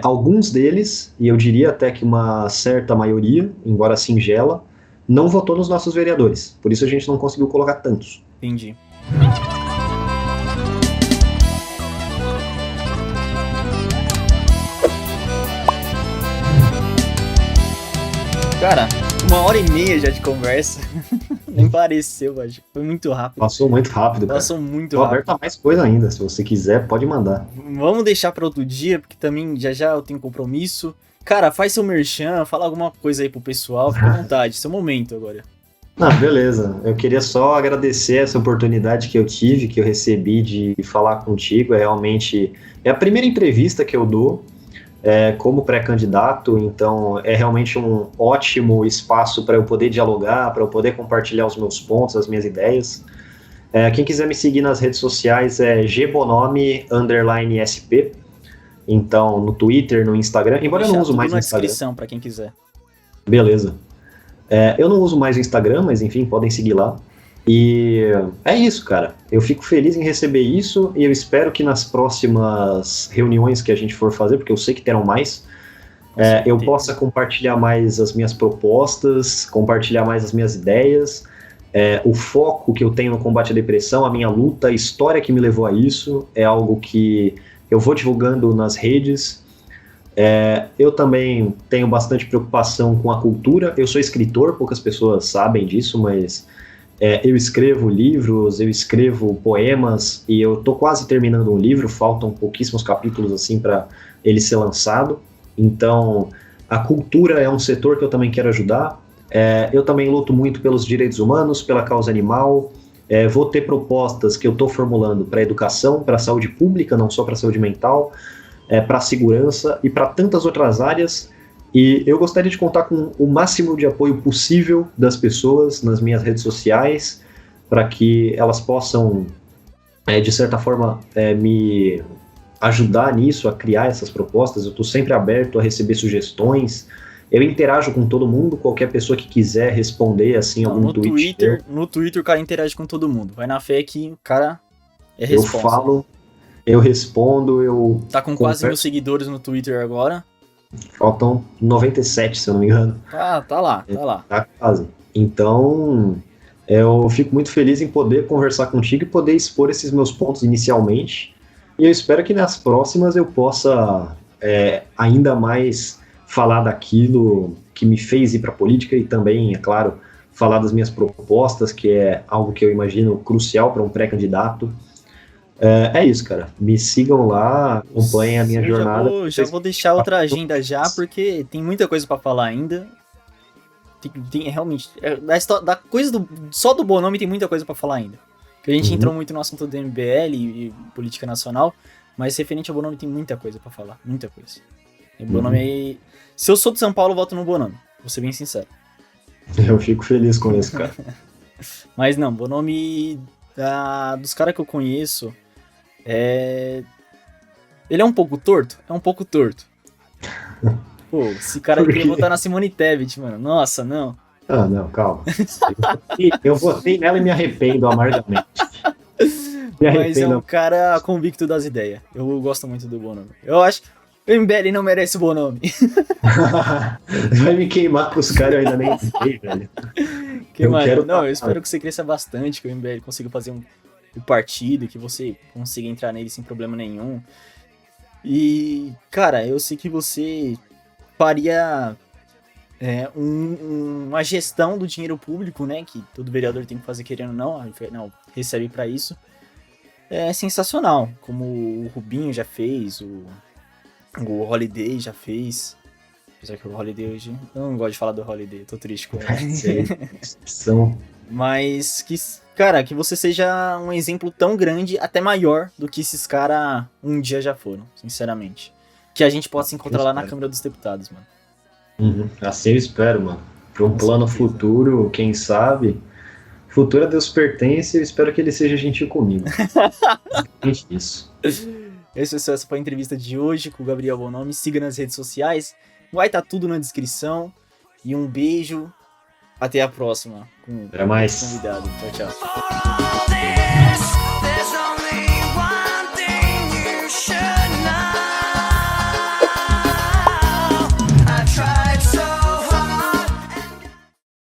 alguns deles, e eu diria até que uma certa maioria, embora singela, não votou nos nossos vereadores. Por isso a gente não conseguiu colocar tantos. Entendi. Cara, 1h30 já de conversa. Nem pareceu, acho. Foi muito rápido. Passou muito rápido, cara. Passou muito Tô rápido. aberto a mais coisa ainda. Se você quiser, pode mandar. Vamos deixar pra outro dia, porque também já eu tenho compromisso. Cara, faz seu merchan, fala alguma coisa aí pro pessoal, fica à vontade, seu momento agora. Ah, beleza. Eu queria só agradecer essa oportunidade que eu tive, que eu recebi de falar contigo. É a primeira entrevista que eu dou como pré-candidato, então é realmente um ótimo espaço para eu poder dialogar, para eu poder compartilhar os meus pontos, as minhas ideias. Quem quiser me seguir nas redes sociais é gbonome_sp. Então, no Twitter, no Instagram, embora eu não uso mais o na Instagram. descrição pra quem quiser. Beleza. Eu não uso mais o Instagram, mas enfim, podem seguir lá. E é isso, cara. Eu fico feliz em receber isso e eu espero que nas próximas reuniões que a gente for fazer, porque eu sei que terão mais, eu possa compartilhar mais as minhas propostas, compartilhar mais as minhas ideias, o foco que eu tenho no combate à depressão, a minha luta, a história que me levou a isso, é algo que eu vou divulgando nas redes. Eu também tenho bastante preocupação com a cultura. Eu sou escritor, poucas pessoas sabem disso, mas eu escrevo livros, eu escrevo poemas e eu tô quase terminando um livro, faltam pouquíssimos capítulos assim para ele ser lançado. Então, a cultura é um setor que eu também quero ajudar. Eu também luto muito pelos direitos humanos, pela causa animal. Vou ter propostas que eu estou formulando para educação, para saúde pública, não só para saúde mental, para segurança e para tantas outras áreas. E eu gostaria de contar com o máximo de apoio possível das pessoas nas minhas redes sociais, para que elas possam, de certa forma, me ajudar nisso, a criar essas propostas. Eu estou sempre aberto a receber sugestões. Eu interajo com todo mundo, qualquer pessoa que quiser responder, assim, algum tweet. No Twitter o cara interage com todo mundo. Vai na fé que o cara é Eu responsa. falo, eu respondo, eu... Tá com quase 1.000 seguidores no Twitter agora. Faltam 97, se eu não me engano. Tá lá. Tá quase. Então, eu fico muito feliz em poder conversar contigo e poder expor esses meus pontos inicialmente. E eu espero que nas próximas eu possa ainda mais falar daquilo que me fez ir para a política e também, é claro, falar das minhas propostas, que é algo que eu imagino crucial para um pré-candidato. É isso, cara. Me sigam lá, acompanhem a minha jornada. Já vou deixar outra agenda já, porque tem muita coisa pra falar ainda. Tem realmente... Da coisa só do Bonome tem muita coisa pra falar ainda. Porque a gente entrou muito no assunto do MBL e política nacional, mas referente ao Bonome tem muita coisa pra falar. Muita coisa. E o Bonome... Se eu sou de São Paulo, eu voto no Bonome. Vou ser bem sincero. Eu fico feliz com isso, cara. Mas não, Bonome... dos caras que eu conheço... Ele é um pouco torto? É um pouco torto. Pô, esse cara queria votar na Simone Tebet, mano. Nossa, não. Ah, não, calma. Eu votei nela e me arrependo amargamente. Mas é um cara convicto das ideias. Eu gosto muito do Bonome. Eu acho que o MBL não merece o Bonome. Vai me queimar com os caras, eu ainda nem sei, velho. Eu espero que você cresça bastante, que o MBL consiga fazer um partido, que você consiga entrar nele sem problema nenhum. E, cara, eu sei que você faria uma gestão do dinheiro público, né, que todo vereador tem que fazer querendo ou não, recebe pra isso. É sensacional, como o Rubinho já fez, o Holiday já fez. Apesar que o Holiday hoje... Eu não gosto de falar do Holiday, eu tô triste com ele. Mas que, cara, que você seja um exemplo tão grande, até maior do que esses caras um dia já foram, sinceramente. Que a gente possa se encontrar lá na Câmara dos Deputados, mano. Assim eu espero, mano. Para um plano futuro, quem sabe. Futuro a Deus pertence, eu espero que ele seja gentil comigo. Isso. Essa foi a entrevista de hoje com o Gabriel Bonome. Siga nas redes sociais. Vai estar tudo na descrição. E um beijo. Até a próxima. Até mais. Convidado. Tchau, tchau. All this